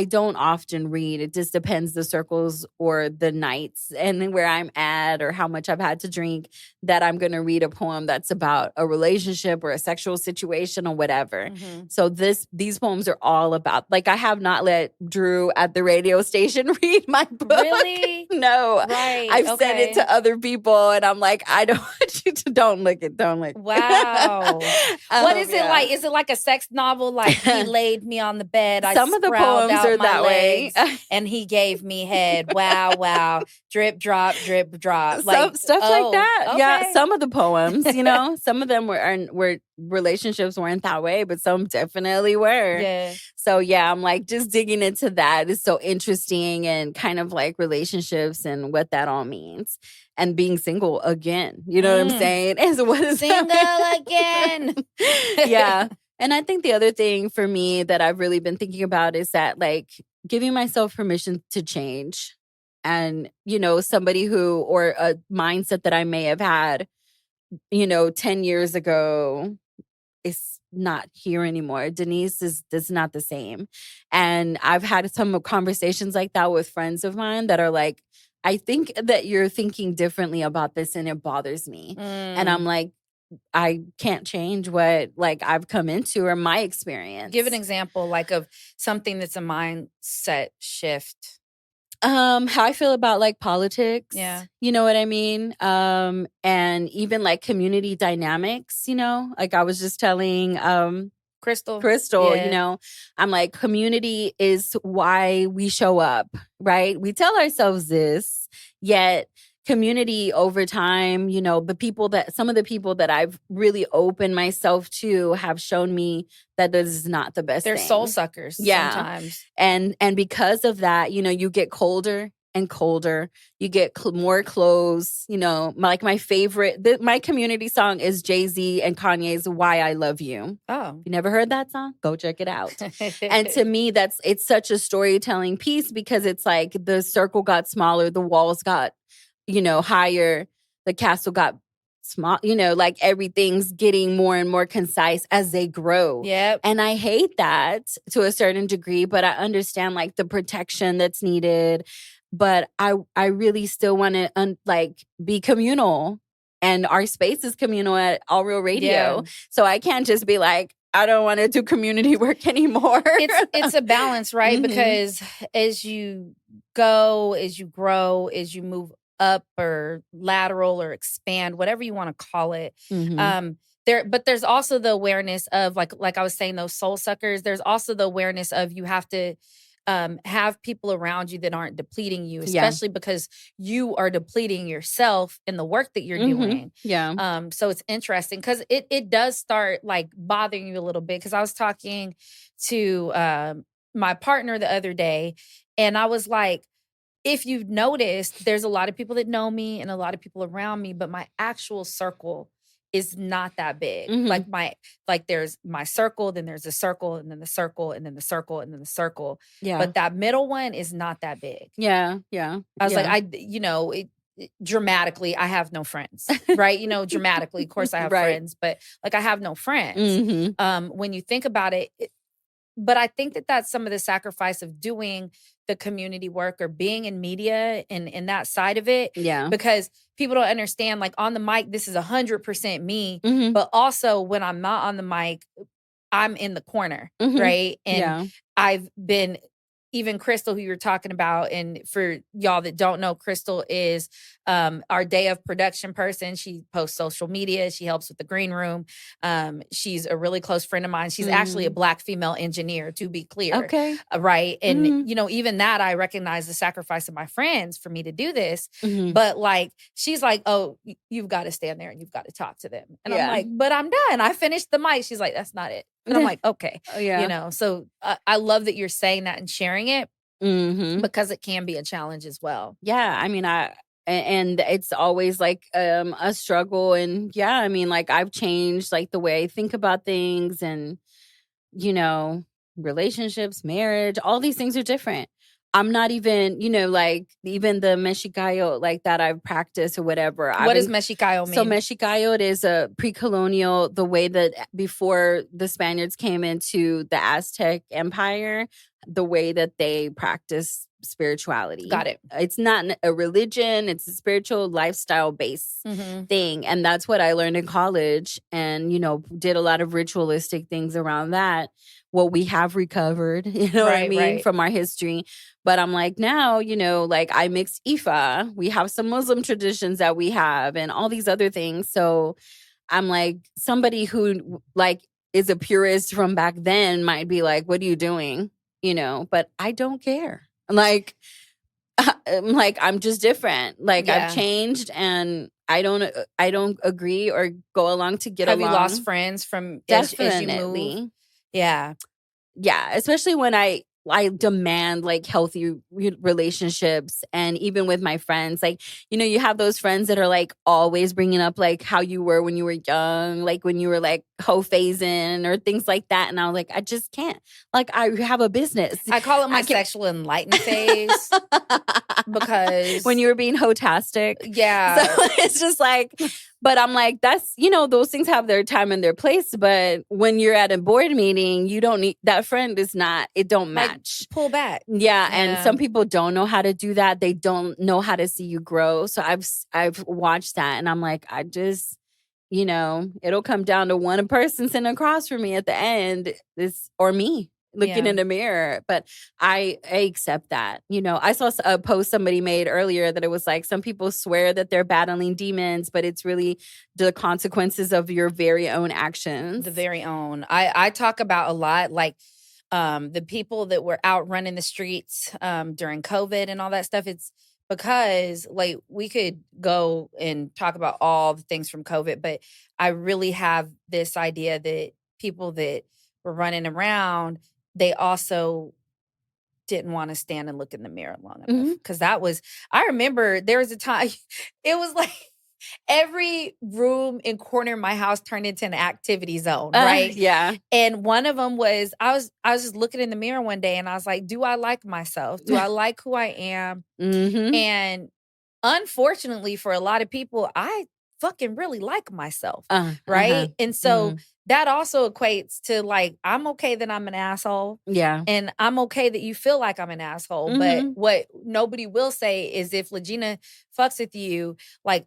don't often read. It just depends the circles or the nights and where I'm at or how much I've had to drink that I'm going to read a poem that's about a relationship or a sexual situation or whatever. Mm-hmm. So these poems are all about, like, I have not let Drew at the radio station read my book. Really? No. Right. I've sent it to other people and I'm like, I don't want you to, don't look it. Wow. What is it like? Is it like a sex novel? Like he laid me on the bed. Some of the poems are that way. And he gave me head. Wow. Drip, drop, drip, drop. Like stuff like that. Okay. Yeah. Some of the poems, some of them were relationships weren't that way, but some definitely were. Yeah. So yeah, I'm like just digging into that is so interesting and kind of like relationships and what that all means. And being single again. You know what I'm saying? And so what is single again? Yeah. And I think the other thing for me that I've really been thinking about is that, like, giving myself permission to change. And, somebody or a mindset that I may have had, 10 years ago is not here anymore. Deniz is not the same. And I've had some conversations like that with friends of mine that are like, I think that you're thinking differently about this and it bothers me. And I'm like, I can't change what I've come into or my experience. Give an example of something that's a mindset shift. How I feel about politics. Yeah. You know what I mean? And even community dynamics, I was just telling Crystal, yeah. I'm like, community is why we show up, right? We tell ourselves this, yet community over time, some of the people that I've really opened myself to have shown me that this is not the best thing. They're soul suckers sometimes. And because of that, you get colder and colder. You get more close, my favorite, my community song is Jay-Z and Kanye's Why I Love You. Oh. You never heard that song? Go check it out. And to me, it's such a storytelling piece because it's like the circle got smaller, the walls got higher, the castle got small, everything's getting more and more concise as they grow. Yep. And I hate that to a certain degree, but I understand the protection that's needed. But I really still want to be communal, and our space is communal at All Real Radio. Yeah. So I can't just be like, I don't want to do community work anymore. It's a balance, right? Mm-hmm. Because as you go, as you grow, as you move up or lateral or expand, whatever you want to call it. Mm-hmm. But there's also the awareness of like I was saying, those soul suckers. There's also the awareness of you have to have people around you that aren't depleting you, especially because you are depleting yourself in the work that you're doing. Yeah. So it's interesting because it does start bothering you a little bit. Because I was talking to my partner the other day, and I was like, if you've noticed, there's a lot of people that know me and a lot of people around me, but my actual circle is not that big. Mm-hmm. There's my circle, then there's a circle, and then the circle, and then the circle, and then the circle. Yeah. But that middle one is not that big. Yeah. I was dramatically, I have no friends, right? Dramatically, of course I have right. friends, but I have no friends. Mm-hmm. When you think about it, but I think that that's some of the sacrifice of doing the community work or being in media and that side of it. Yeah. Because people don't understand, on the mic, this is 100% me. Mm-hmm. But also when I'm not on the mic, I'm in the corner, mm-hmm. right? And I've been even Crystal, who you were talking about, and for y'all that don't know, Crystal is our day of production person. She posts social media. She helps with the green room. She's a really close friend of mine. She's actually a Black female engineer, to be clear. Okay. Right. And, you know, even that, I recognize the sacrifice of my friends for me to do this. But like, she's like, oh, you've got to stand there and you've got to talk to them. And I'm like, but I'm done. I finished the mic. She's like, that's not it. And I'm like, okay, you know, so I love that you're saying that and sharing it because it can be a challenge as well. Yeah. I mean, and it's always like a struggle. And yeah, I mean, like I've changed like the way I think about things and, you know, relationships, marriage, all these things are different. I'm not even, you know, like even the Mexicayot like that I've practiced or whatever. What does Mexicayot mean? So Mexicayot is a pre-colonial, the way that before the Spaniards came into the Aztec Empire, the way that they practice spirituality. Got it. It's not a religion. It's a spiritual lifestyle based thing. And that's what I learned in college and, you know, did a lot of ritualistic things around that. What we have recovered, you know what I mean, from our history. But I'm like, now, you know, like I mix Ifa. We have some Muslim traditions that we have and all these other things. So I'm like, somebody who like is a purist from back then might be like, what are you doing? You know, but I don't care. I'm like, I'm just different. Like I've changed and I don't agree or go along to get along. Have you lost friends from as you move? Yeah. Yeah. Especially when I demand like healthy relationships. And even with my friends, like, you know, you have those friends that are like always bringing up like how you were when you were young, like when you were like hoe phasing or things like that. And I was like, I just can't. Like, I have a business. I call it my sexual enlightened phase because when you were being hoe-tastic. Yeah. So it's just like, but I'm like, that's, you know, those things have their time and their place. But when you're at a board meeting, you don't need that friend is not, it don't match. Like, pull back. Yeah. And some people don't know how to do that. They don't know how to see you grow. So I've watched that and I'm like, I just, you know, it'll come down to one person sitting across from me at the end, or me looking in the mirror. But I accept that. You know, I saw a post somebody made earlier that it was like, some people swear that they're battling demons, but it's really the consequences of your very own actions. The very own. I talk about a lot, like the people that were out running the streets during COVID and all that stuff. It's because like we could go and talk about all the things from COVID, but I really have this idea that people that were running around, they also didn't want to stand and look in the mirror long enough. Because I remember there was a time, it was like every room and corner of my house turned into an activity zone, right? Yeah. And one of them was, I was just looking in the mirror one day and I was like, do I like myself? Do I like who I am? And unfortunately for a lot of people, I fucking really like myself, right? And so that also equates to like, I'm okay that I'm an asshole. Yeah. And I'm okay that you feel like I'm an asshole. But what nobody will say is if LaGina fucks with you, like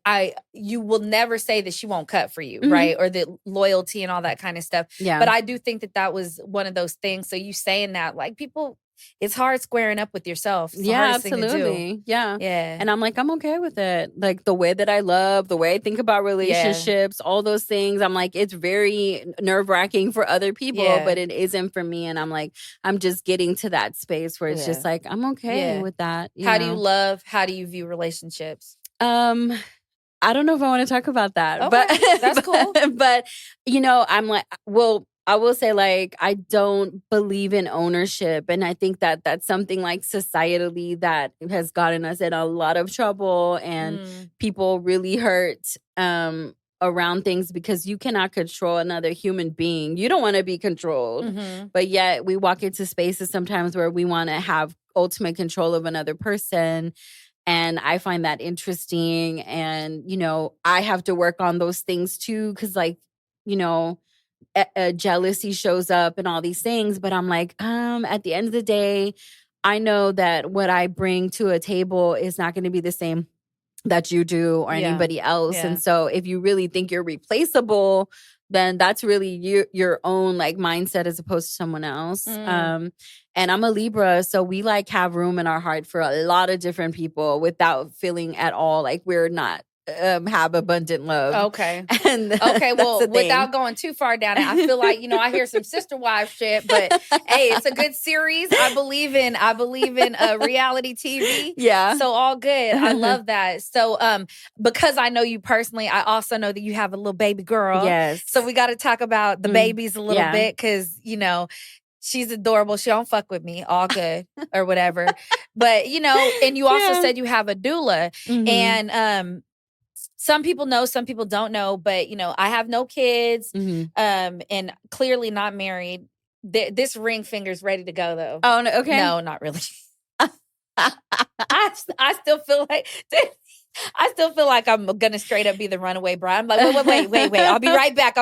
you will never say that she won't cut for you, right? Or that loyalty and all that kind of stuff. Yeah. But I do think that was one of those things. So you saying that, like people, it's hard squaring up with yourself. It's the hardest thing to do. Yeah. Yeah. And I'm like, I'm okay with it. Like the way that I love, the way I think about relationships, all those things. I'm like, it's very nerve-wracking for other people, but it isn't for me. And I'm like, I'm just getting to that space where it's just like, I'm okay with that. How do you love? How do you view relationships? I don't know if I want to talk about that, Okay, but that's cool. But you know, I'm like, well, I will say like, I don't believe in ownership. And I think that that's something like societally that has gotten us in a lot of trouble and people really hurt around things because you cannot control another human being. You don't want to be controlled. But yet we walk into spaces sometimes where we want to have ultimate control of another person. And I find that interesting. And, you know, I have to work on those things too. Cause like, you know, jealousy shows up and all these things. But I'm like, at the end of the day, I know that what I bring to a table is not going to be the same that you do or anybody else. And so if you really think you're replaceable, then that's really your own like mindset as opposed to someone else. And I'm a Libra, so we like have room in our heart for a lot of different people without feeling at all like we're not have abundant love. Okay. And okay. Well, without going too far down it, I feel like, I hear some sister wife shit, but hey, it's a good series. I believe in reality TV. Yeah. So all good. I love that. So because I know you personally, I also know that you have a little baby girl. Yes. So we got to talk about the babies a little bit because, she's adorable. She don't fuck with me. All good or whatever. But, and you also said you have a doula. And some people know, some people don't know, but I have no kids, and clearly not married. This ring finger's ready to go though. Oh, no, okay. No, not really. I still feel like I'm gonna straight up be the runaway bride. I'm like, wait. I'll be right back.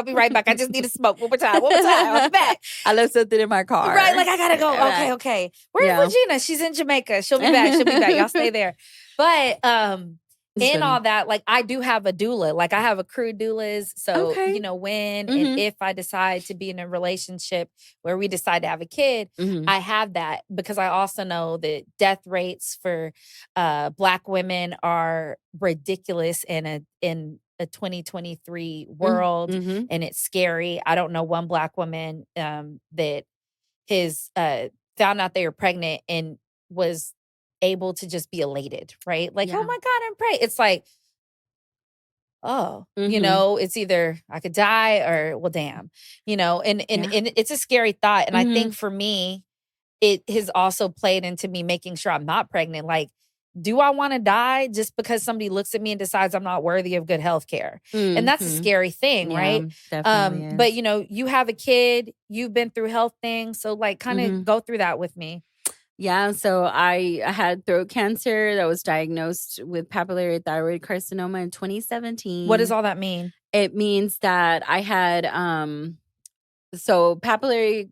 I just need to smoke one more time. I'll be back. I left something in my car. Right, like I gotta go. Okay. Where's LaGina? She's in Jamaica. She'll be back. Y'all stay there. But in all that, like I do have a doula. Like I have a crew doulas. So, when and if I decide to be in a relationship where we decide to have a kid, I have that because I also know that death rates for Black women are ridiculous in a 2023 world, and it's scary. I don't know one Black woman that has found out they were pregnant and was able to just be elated, right? Like, oh my God, I'm pregnant. It's like, it's either I could die or, well, damn, and it's a scary thought. And I think for me, it has also played into me making sure I'm not pregnant. Like, do I want to die just because somebody looks at me and decides I'm not worthy of good health care? And that's a scary thing, right? Definitely but you have a kid, you've been through health things. So like kind of go through that with me. Yeah, so I had throat cancer that was diagnosed with papillary thyroid carcinoma in 2017. What does all that mean? It means that I had so papillary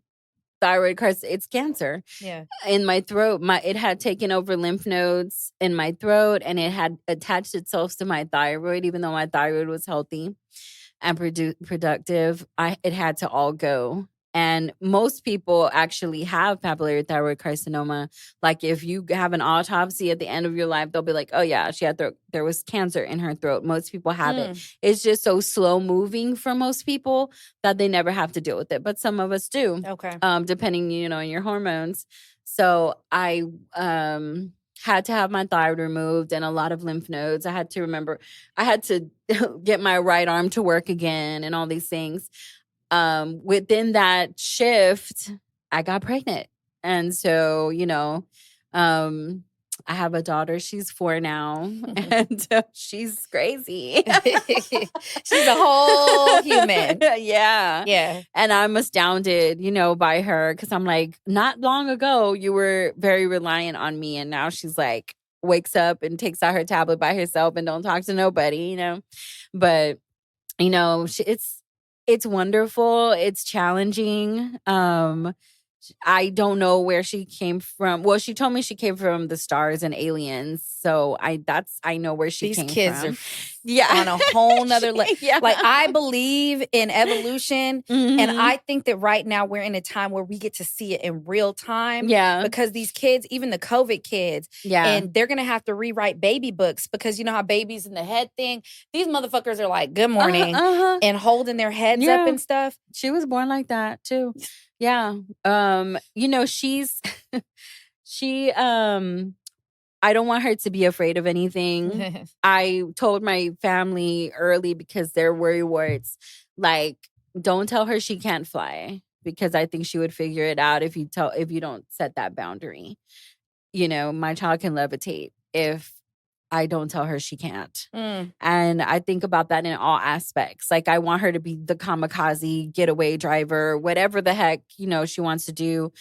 thyroid carcinoma, it's cancer. Yeah. In my throat, it had taken over lymph nodes in my throat and it had attached itself to my thyroid, even though my thyroid was healthy and productive. It had to all go. And most people actually have papillary thyroid carcinoma. Like if you have an autopsy at the end of your life, they'll be like, oh yeah, there was cancer in her throat. Most people have it. It's just so slow moving for most people that they never have to deal with it. But some of us do. Okay. Depending, on your hormones. So I had to have my thyroid removed and a lot of lymph nodes. I had to get my right arm to work again and all these things. Within that shift, I got pregnant. And so, I have a daughter. She's 4 now. And she's crazy. She's a whole human. Yeah. Yeah. And I'm astounded, by her. Because I'm like, not long ago, you were very reliant on me. And now she's like, wakes up and takes out her tablet by herself and don't talk to nobody, But, it's wonderful. It's challenging. I don't know where she came from. Well, she told me she came from the stars and aliens. So I know where she came from. These kids are on a whole nother level. Like I believe in evolution. And I think that right now we're in a time where we get to see it in real time. Yeah. Because these kids, even the COVID kids, and they're going to have to rewrite baby books because you know how babies in the head thing, these motherfuckers are like, good morning, and holding their heads up and stuff. She was born like that too. Yeah. I don't want her to be afraid of anything. I told my family early because their worry words, like, don't tell her she can't fly because I think she would figure it out if you don't set that boundary. My child can levitate if I don't tell her she can't. And I think about that in all aspects. Like I want her to be the kamikaze getaway driver, whatever the heck, she wants to do.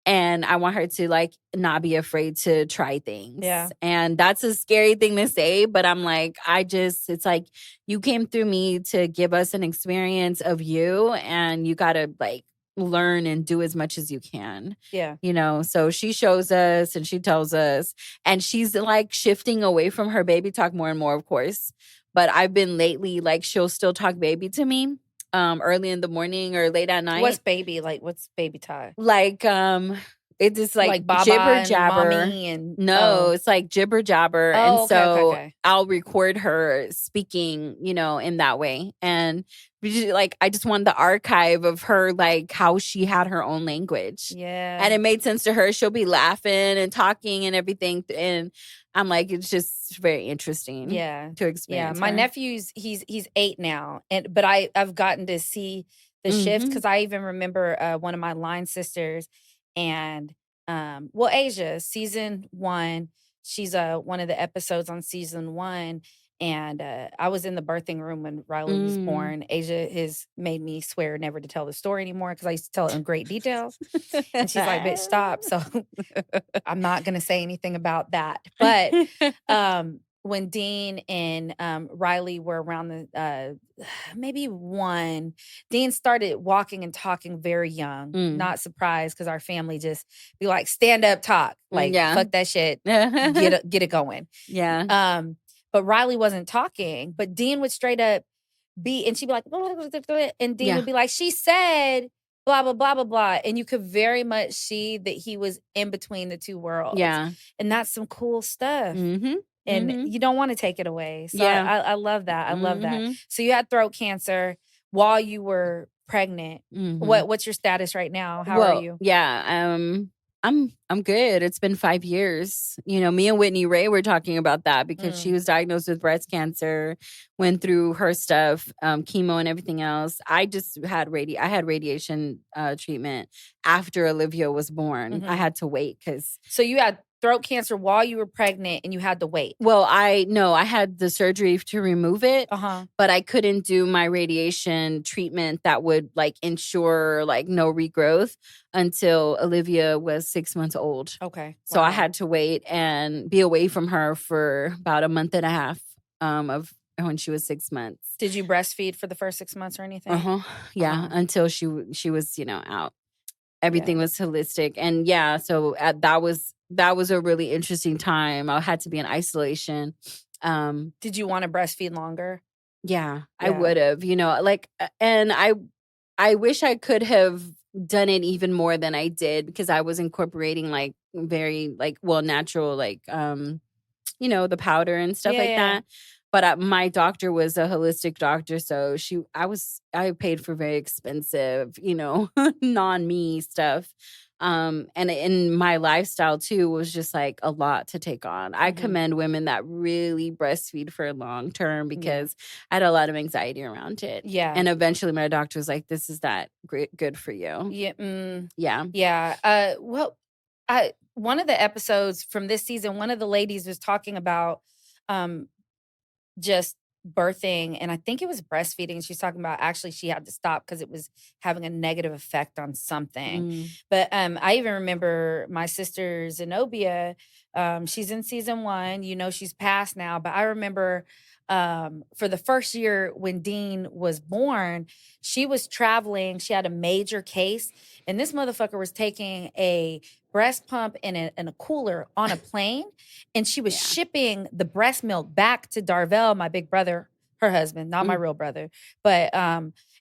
And I want her to like not be afraid to try things. Yeah. And that's a scary thing to say, but I'm like, it's like you came through me to give us an experience of you and you got to like learn and do as much as you can. Yeah. So she shows us and she tells us and she's like shifting away from her baby talk more and more, of course. But I've been lately, like she'll still talk baby to me. early in the morning or late at night. What's baby? Like, what's baby tie? Like, it's just like Baba jibber and jabber. mommy and No, it's like jibber jabber. And Oh, okay, so okay. I'll record her speaking, in that way. And like, I just wanted the archive of her, like how she had her own language. Yeah. And it made sense to her. She'll be laughing and talking and everything. And I'm like, it's just very interesting. Yeah. To experience. My her. nephew's he's 8 now, but I've gotten to see the shift because I even remember one of my line sisters and Asia season 1. She's one of the episodes on season 1. And I was in the birthing room when Riley was born. Asia has made me swear never to tell the story anymore because I used to tell it in great detail. And she's like, bitch, stop. So I'm not going to say anything about that. But when Dean and Riley were around the maybe 1, Dean started walking and talking very young. Not surprised because our family just be like, stand up, talk. Like, fuck that shit. Get it going. Yeah. But Riley wasn't talking, but Dean would straight up and she'd be like, and Dean would be like, she said, blah, blah, blah, blah, blah. And you could very much see that he was in between the two worlds. Yeah. And that's some cool stuff. Mm-hmm. And you don't want to take it away. So Yeah. I love that. I love that. So you had throat cancer while you were pregnant. What's your status right now? How are you? Yeah. I'm good. It's been 5 years. Me and Whitney Rae were talking about that because she was diagnosed with breast cancer, went through her stuff, chemo and everything else. I just had radiation treatment after Olivia was born. I had to wait because. So you had throat cancer while you were pregnant and you had to wait. Well, I had the surgery to remove it, but I couldn't do my radiation treatment that would like ensure like no regrowth until Olivia was 6 months old. Okay. So I had to wait and be away from her for about a month and a half of when she was 6 months. Did you breastfeed for the first 6 months or anything? Yeah, until she was out. Everything was holistic. And so that was a really interesting time. I had to be in isolation. Did you want to breastfeed longer? Yeah. I would have, and I wish I could have done it even more than I did because I was incorporating like very natural, the powder and stuff that. But my doctor was a holistic doctor, so I paid for very expensive, non-me stuff. And in my lifestyle too was just like a lot to take on. I commend women that really breastfeed for long term because I had a lot of anxiety around it. Yeah. And eventually my doctor was like, this is that good for you. Yeah. Yeah. Yeah. One of the episodes from this season, one of the ladies was talking about just birthing, and I think it was breastfeeding. She's talking about actually she had to stop because it was having a negative effect on something. But I even remember my sister Zenobia. She's in season 1. She's passed now, but I remember for the first year when Dean was born, she was traveling. She had a major case, and this motherfucker was taking a breast pump in a cooler on a plane, and she was shipping the breast milk back to Darvell, my big brother, her husband, not my real brother, but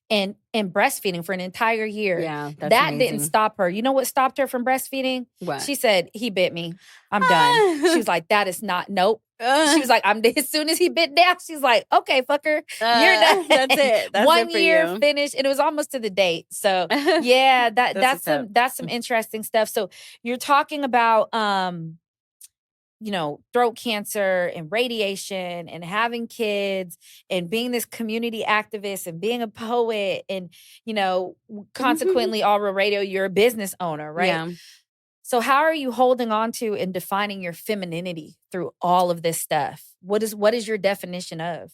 and breastfeeding for an entire year. Yeah, that's that amazing. didn't stop her. You know what stopped her from breastfeeding? What? She said, he bit me. I'm done. She was like, that is not, nope. She was like, as soon as he bit down, she's like, okay, fucker, you're done. That's it. That's 1 it for year you. finished, and it was almost to the date. So yeah, that's some interesting stuff. So you're talking about throat cancer and radiation and having kids and being this community activist and being a poet and consequently Aura Radio, you're a business owner, right? Yeah. So how are you holding on to and defining your femininity through all of this stuff? What is your definition of?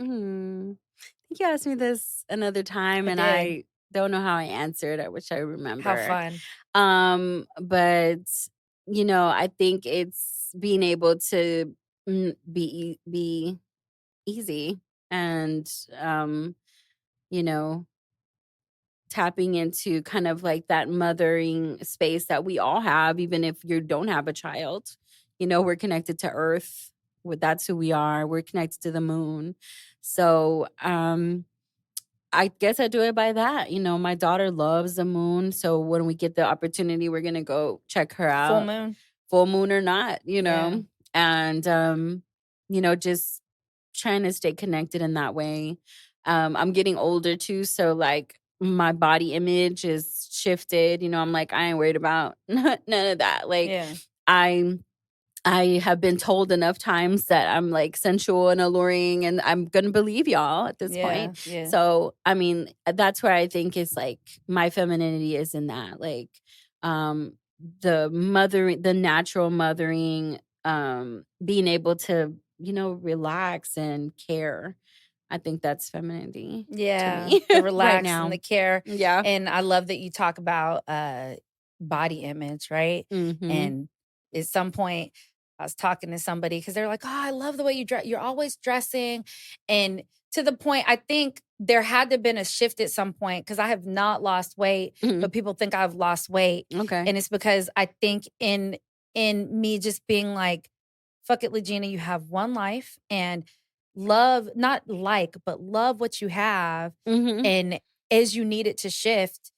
I think you asked me this another time, and I don't know how I answered. I wish I remember. How fun. But I think it's being able to be easy and tapping into kind of like that mothering space that we all have, even if you don't have a child. We're connected to Earth. That's who we are. We're connected to the moon. So I guess I do it by that. My daughter loves the moon. So when we get the opportunity, we're going to go check her out. Full moon or not, Yeah. and, just trying to stay connected in that way. I'm getting older too. So like my body image is shifted. I'm like, I ain't worried about none of that. Like Yeah. I have been told enough times that I'm like sensual and alluring, and I'm going to believe y'all at this point. Yeah. So, I mean, that's where I think it's like my femininity is in that, like, the natural mothering, being able to, relax and care. I think that's femininity to me The right relax now. and the care. Yeah. And I love that you talk about body image, right? Mm-hmm. And at some point, I was talking to somebody because they're like, "Oh, I love the way you dress. You're always dressing." And to the point, I think there had to have been a shift at some point because I have not lost weight, Mhm. but people think I've lost weight. Okay. And it's because I think in me just being like, fuck it, LaGina, you have one life and love, not like, but love what you have. Mm-hmm. And as you need it to shift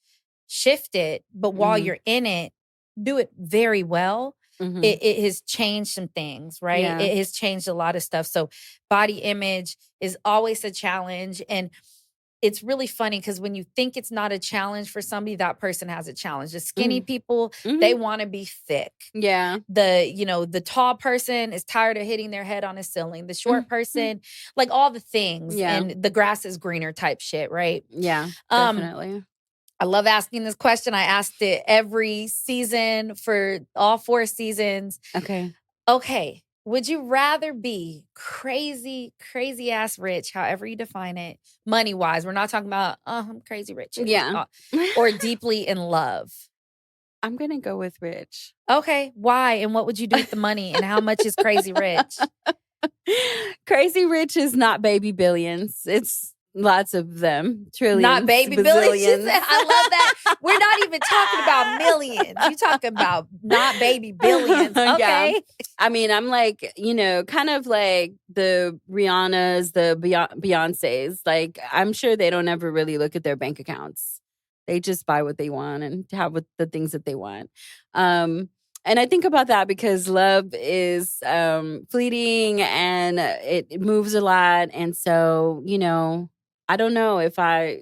it. But while Mhm. you're in it, do it very well. Mhm. It has changed some things, right? Yeah. It has changed a lot of stuff. So body image is always a challenge. And it's really funny because when you think it's not a challenge for somebody, that person has a challenge. The skinny people, they want to be thick. Yeah. The tall person is tired of hitting their head on a ceiling. The short person, like all the things. Yeah. And the grass is greener type shit, right? Yeah, definitely. I love asking this question. I asked it every season for all 4 seasons. Okay. Would you rather be crazy ass rich, however you define it, money wise? We're not talking about, I'm crazy rich. Yeah. Or deeply in love. I'm going to go with rich. Okay. Why? And what would you do with the money? And how much is crazy rich? Crazy rich is not baby billions. It's lots of them. Trillions. Not baby billions. I love that. We're not even talking about millions. You talking about not baby billions. Okay. Yeah. I mean, I'm like, kind of like the Rihannas, the Beyoncés. Like, I'm sure they don't ever really look at their bank accounts. They just buy what they want and have the things that they want. And I think about that because love is fleeting and it moves a lot. And so, I don't know if I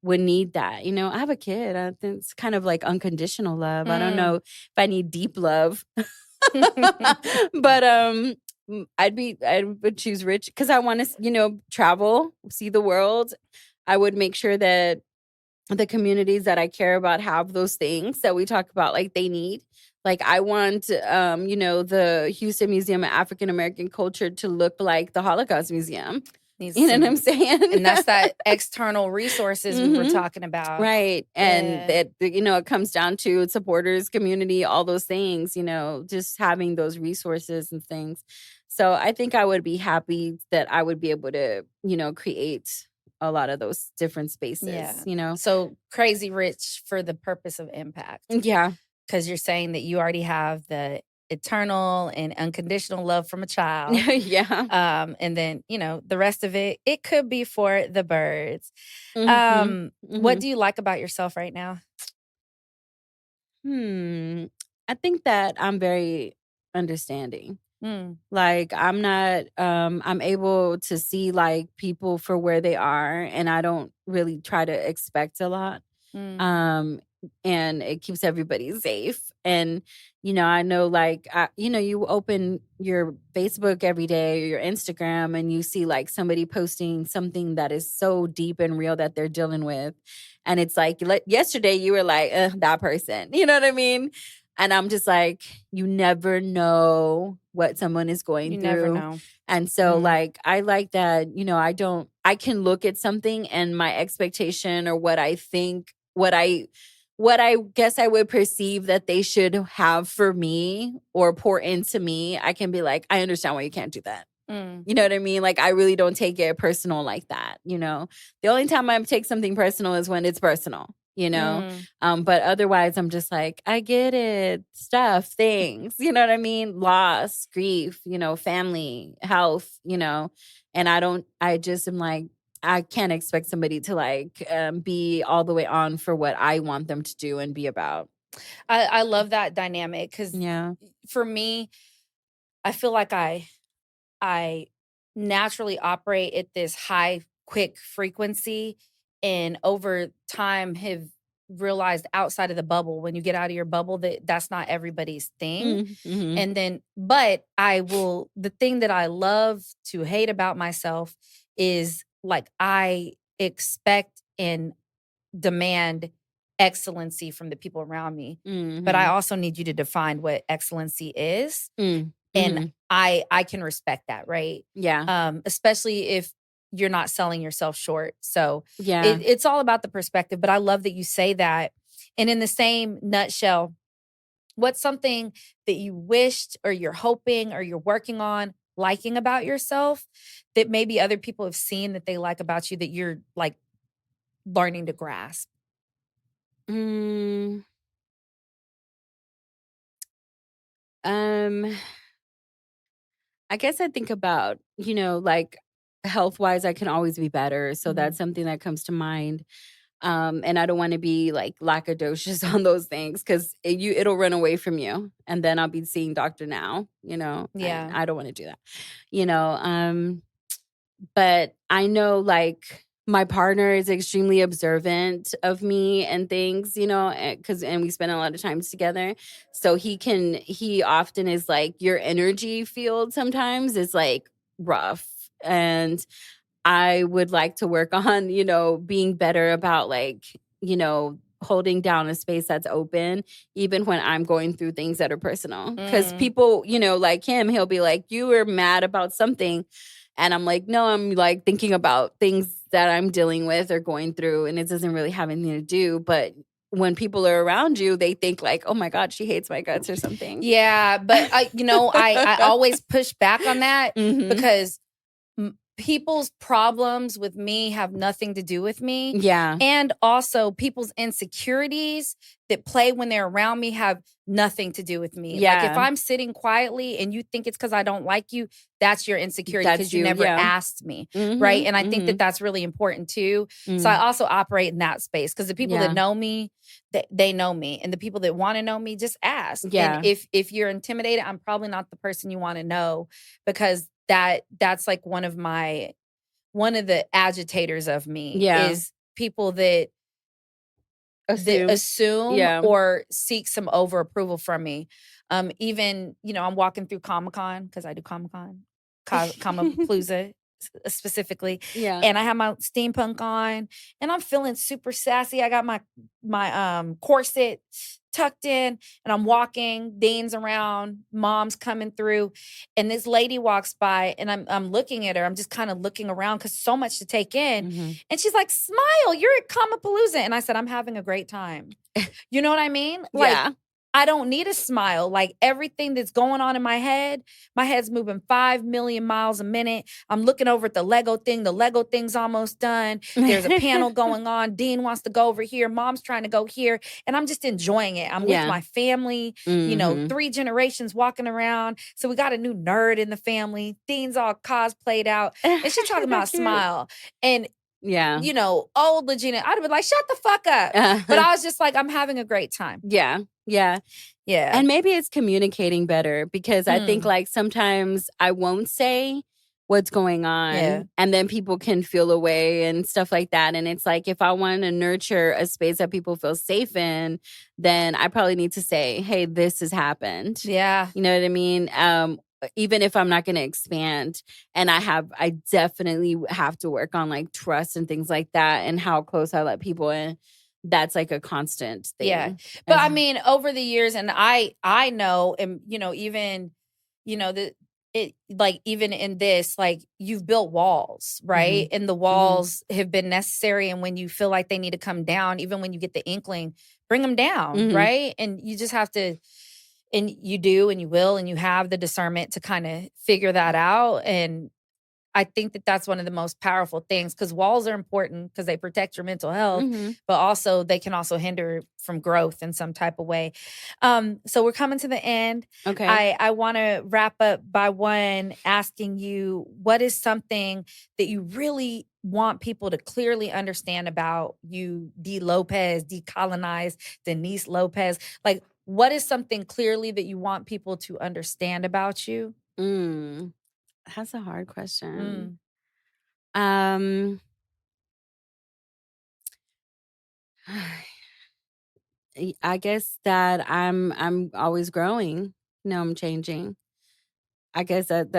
would need that. I have a kid. I think it's kind of like unconditional love. I don't know if I need deep love. But I would choose rich because I want to, travel, see the world. I would make sure that the communities that I care about have those things that we talk about, like they need. Like I want, the Houston Museum of African American Culture to look like the Holocaust Museum. You know what I'm saying? And that's that external resources we were talking about. Right. And that, it comes down to supporters, community, all those things, just having those resources and things. So I think I would be happy that I would be able to, create a lot of those different spaces, So crazy rich for the purpose of impact. Yeah. Because you're saying that you already have the eternal and unconditional love from a child. Yeah. And then, the rest of it could be for the birds. What do you like about yourself right now? I think that I'm very understanding. Like I'm not, I'm able to see like people for where they are and I don't really try to expect a lot. And it keeps everybody safe. And, I know like, you open your Facebook every day or your Instagram and you see like somebody posting something that is so deep and real that they're dealing with. And it's like, yesterday you were like, that person, you know what I mean? And I'm just like, you never know what someone is going through. Never know. And so like, I like that, I can look at something and my expectation or what I think, what I guess I would perceive that they should have for me or pour into me, I can be like, I understand why you can't do that. You know what I mean? Like, I really don't take it personal like that, The only time I take something personal is when it's personal, But otherwise, I'm just like, I get it. Stuff, things, you know what I mean? Loss, grief, family, health, And I just am like, I can't expect somebody to like be all the way on for what I want them to do and be about. I love that dynamic because Yeah. for me, I feel like I naturally operate at this high, quick frequency, and over time have realized outside of the bubble, when you get out of your bubble, that that's not everybody's thing. Mm-hmm. And then, but the thing that I love to hate about myself is like I expect and demand excellency from the people around me. But I Mm-hmm. also need you to define what excellency is. Mm-hmm. And I can respect that, right? Yeah. Especially if you're not selling yourself short. So Yeah. it's all about the perspective. But I love that you say that. And in the same nutshell, what's something that you wished or you're hoping or you're working on liking about yourself that maybe other people have seen that they like about you that you're like learning to grasp? Mm, um, I guess I think about, like health wise, I can always be better. So that's something that comes to mind. And I don't want to be like lackadaisical on those things because it'll run away from you. And then I'll be seeing doctor now, and Yeah. I don't want to do that, you know. But I know like my partner is extremely observant of me and things, and we spend a lot of time together. So he often is like, your energy field sometimes is like rough. And I would like to work on, being better about like, holding down a space that's open, even when I'm going through things that are personal. Because people, like him, he'll be like, you were mad about something. And I'm like, no, I'm like thinking about things that I'm dealing with or going through, and it doesn't really have anything to do. But when people are around you, they think like, oh my God, she hates my guts or something. Yeah, but I always push back on that Mhm. because people's problems with me have nothing to do with me. Yeah. And also people's insecurities that play when they're around me have nothing to do with me. Like if Yeah. I'm sitting quietly and you think it's because I don't like you, that's your insecurity That's because you you, never yeah. asked me. Mhm, Right. And I think that mhm. that's really important too. So I also operate in that space because the people that Yeah. know me, they know me. And the people that want to know me, just ask. Yeah. And if you're intimidated, I'm probably not the person you want to know because that's like one of the agitators of me Yeah. is people that Assume. assume Yeah. or seek some over approval from me. Even, I'm walking through Comic-Con because I do Comic-Con, Comapalooza specifically. Yeah. And I have my steampunk on and I'm feeling super sassy. I got my corset tucked in and I'm walking, Dean's around, mom's coming through, and this lady walks by and I'm looking at her. I'm just kind of looking around because so much to take in. Mhm. And she's like, smile, you're at Comapalooza. And I said, I'm having a great time. You know what I mean? Like, Yeah. I don't need a smile. Like everything that's going on in my head's moving 5 million miles a minute. I'm looking over at the Lego thing. The Lego thing's almost done. There's a panel going on. Dean wants to go over here. Mom's trying to go here. And I'm just enjoying it. I'm with Yeah. my family, Mhm. 3 generations walking around. So we got a new nerd in the family. Dean's all cosplayed out. And she's talking about Cute. smile. And Yeah. old LaGina, I'd have been like, shut the fuck up. But I was just like, I'm having a great time. Yeah. Yeah. Yeah. And maybe it's communicating better because I think like sometimes I won't say what's going on, Yeah. and then people can feel away and stuff like that. And it's like, if I want to nurture a space that people feel safe in, then I probably need to say, hey, this has happened. Yeah. You know what I mean? Even if I'm not going to expand, and I definitely have to work on like trust and things like that and how close I let people in. That's like a constant thing. Yeah. But I mean, over the years, and I know, and even, even in this, like you've built walls, right? And the walls have been necessary. And when you feel like they need to come down, even when you get the inkling, bring them down, right? And you just have to, and you do, and you will, and you have the discernment to kind of figure that out. And I think that that's one of the most powerful things, because walls are important because they protect your mental health, Mm-hmm. but also they can also hinder from growth in some type of way. So we're coming to the end. Okay. I want to wrap up by asking you, what is something that you really want people to clearly understand about you, D. Lopez, decolonize, Deniz Lopez? Like, what is something clearly that you want people to understand about you? That's a hard question. Mm. I guess that I'm always growing. No, I'm changing. I guess that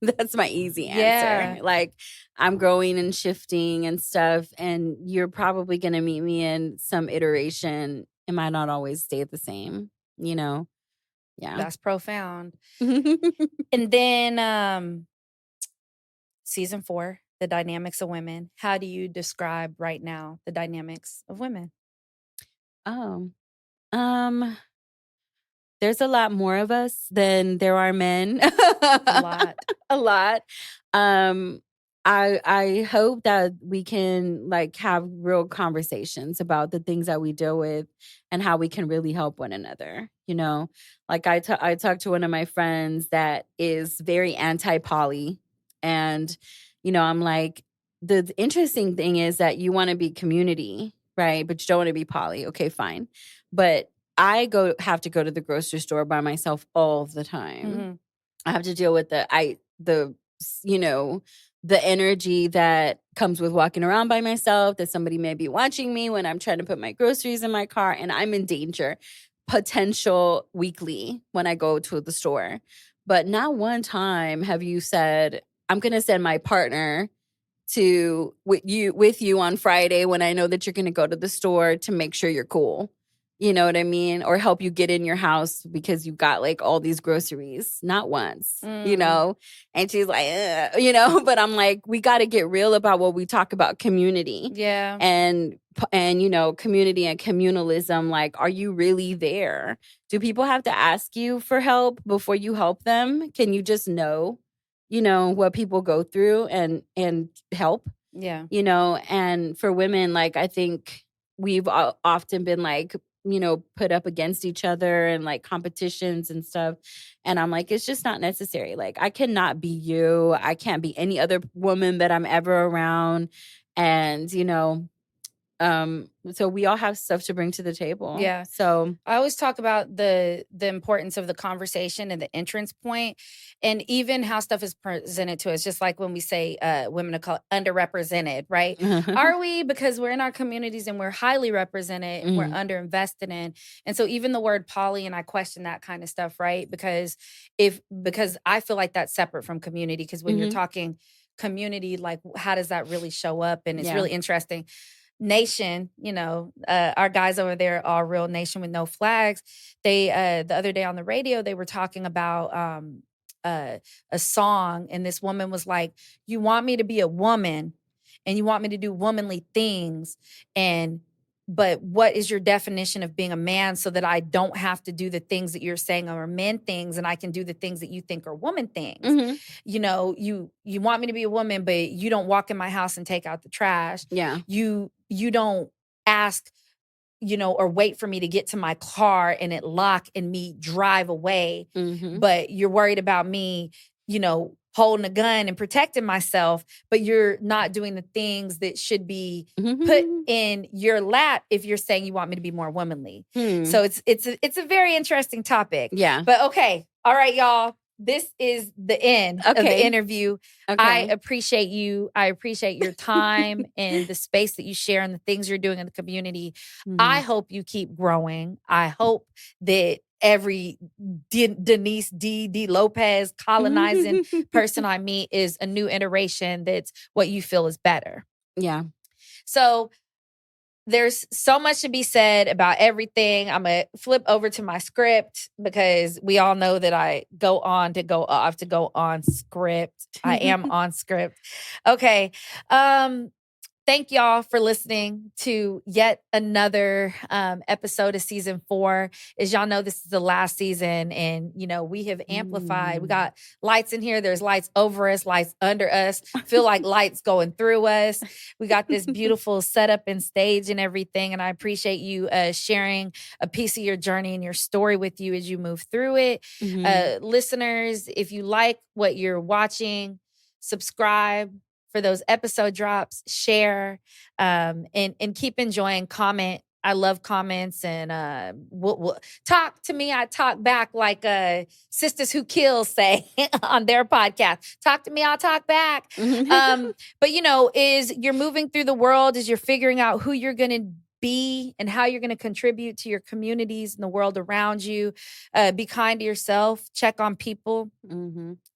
that's my easy Yeah. answer. Like, I'm growing and shifting and stuff, and you're probably gonna meet me in some iteration. It might not always stay the same, you know? Yeah. That's profound. And then season 4, the dynamics of women. How do you describe right now the dynamics of women? Oh. There's a lot more of us than there are men. A lot. A lot. I hope that we can like have real conversations about the things that we deal with and how we can really help one another. You know, like I talked to one of my friends that is very anti-poly, and I'm like, the interesting thing is that you want to be community, right? But you don't want to be poly. Okay, fine. But I have to go to the grocery store by myself all the time. Mm-hmm. I have to deal with the energy that comes with walking around by myself, that somebody may be watching me when I'm trying to put my groceries in my car, and I'm in danger, potential weekly when I go to the store. But not one time have you said, I'm going to send my partner with you on Friday when I know that you're going to go to the store to make sure you're cool. You know what I mean? Or help you get in your house because you got like all these groceries. Not once, And she's like, but I'm like, we got to get real about what we talk about, community. Yeah. And community and communalism. Like, are you really there? Do people have to ask you for help before you help them? Can you just know what people go through and help? Yeah. And for women, like, I think we've often been like, put up against each other and like competitions and stuff. And I'm like, it's just not necessary. Like, I cannot be you. I can't be any other woman that I'm ever around. And, so we all have stuff to bring to the table. Yeah. So I always talk about the importance of the conversation and the entrance point, and even how stuff is presented to us. Just like when we say women are called underrepresented, right? Are we? Because we're in our communities and we're highly represented and we're underinvested in. And so even the word poly, and I question that kind of stuff, right? Because I feel like that's separate from community. Because when you're talking community, like, how does that really show up? And it's really interesting. Nation, our guys over there, All Real Nation with No Flags, they the other day on the radio, they were talking about a song, and this woman was like, you want me to be a woman and you want me to do womanly things, but what is your definition of being a man, so that I don't have to do the things that you're saying are men things and I can do the things that you think are woman things? You want me to be a woman, but you don't walk in my house and take out the trash. Yeah. You don't ask, or wait for me to get to my car and it lock and me drive away. But you're worried about me, holding a gun and protecting myself, but you're not doing the things that should be put in your lap if you're saying you want me to be more womanly. So it's a very interesting topic. Yeah. But okay. All right, y'all. This is the end of the interview. Okay. I appreciate you. I appreciate your time and the space that you share and the things you're doing in the community. I hope you keep growing. I hope that every Deniz D. Lopez colonizing person I meet is a new iteration that's what you feel is better. Yeah. So there's so much to be said about everything. I'm going to flip over to my script because we all know that I go on to go off to go on script. I am on script. Okay. Thank y'all for listening to yet another episode of season 4. As y'all know, this is the last season, and we have amplified. We got lights in here. There's lights over us, lights under us. Feel like lights going through us. We got this beautiful setup and stage and everything. And I appreciate you sharing a piece of your journey and your story with you as you move through it. Listeners, if you like what you're watching, subscribe for those episode drops, share, and keep enjoying. Comment. I love comments, and we'll talk to me. I talk back like Sisters Who Kill say on their podcast. Talk to me, I'll talk back. But is you're moving through the world, as you're figuring out who you're going to be and how you're going to contribute to your communities and the world around you. Be kind to yourself. Check on people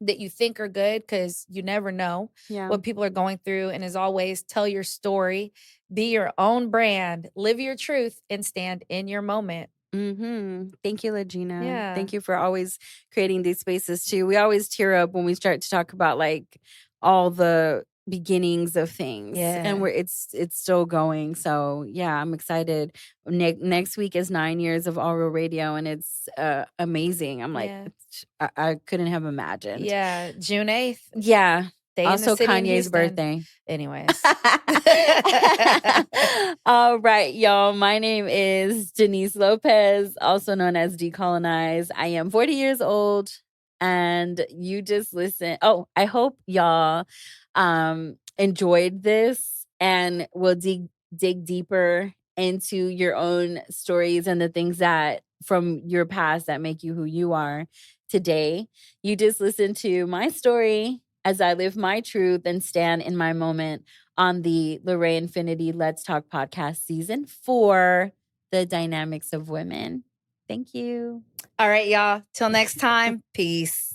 that you think are good, because you never know what people are going through. And as always, tell your story. Be your own brand. Live your truth and stand in your moment. Thank you, LaGina. Yeah. Thank you for always creating these spaces too. We always tear up when we start to talk about like all the beginnings of things, and it's still going. So yeah, I'm excited. Next week is 9 years of All Real Radio, and it's amazing. I'm like, I couldn't have imagined. Yeah, June 8th. Yeah. Day also Kanye's birthday. Anyways. All right, y'all. My name is Deniz Lopez, also known as Decolonize. I am 40 years old, and you just listen. Oh, I hope y'all enjoyed this and will dig deeper into your own stories and the things that from your past that make you who you are today. You just listened to my story as I live my truth and stand in my moment on the LaRae Infinity Let's Talk podcast season 4, The Dynamics of Women. Thank you. All right, y'all. Till next time. Peace.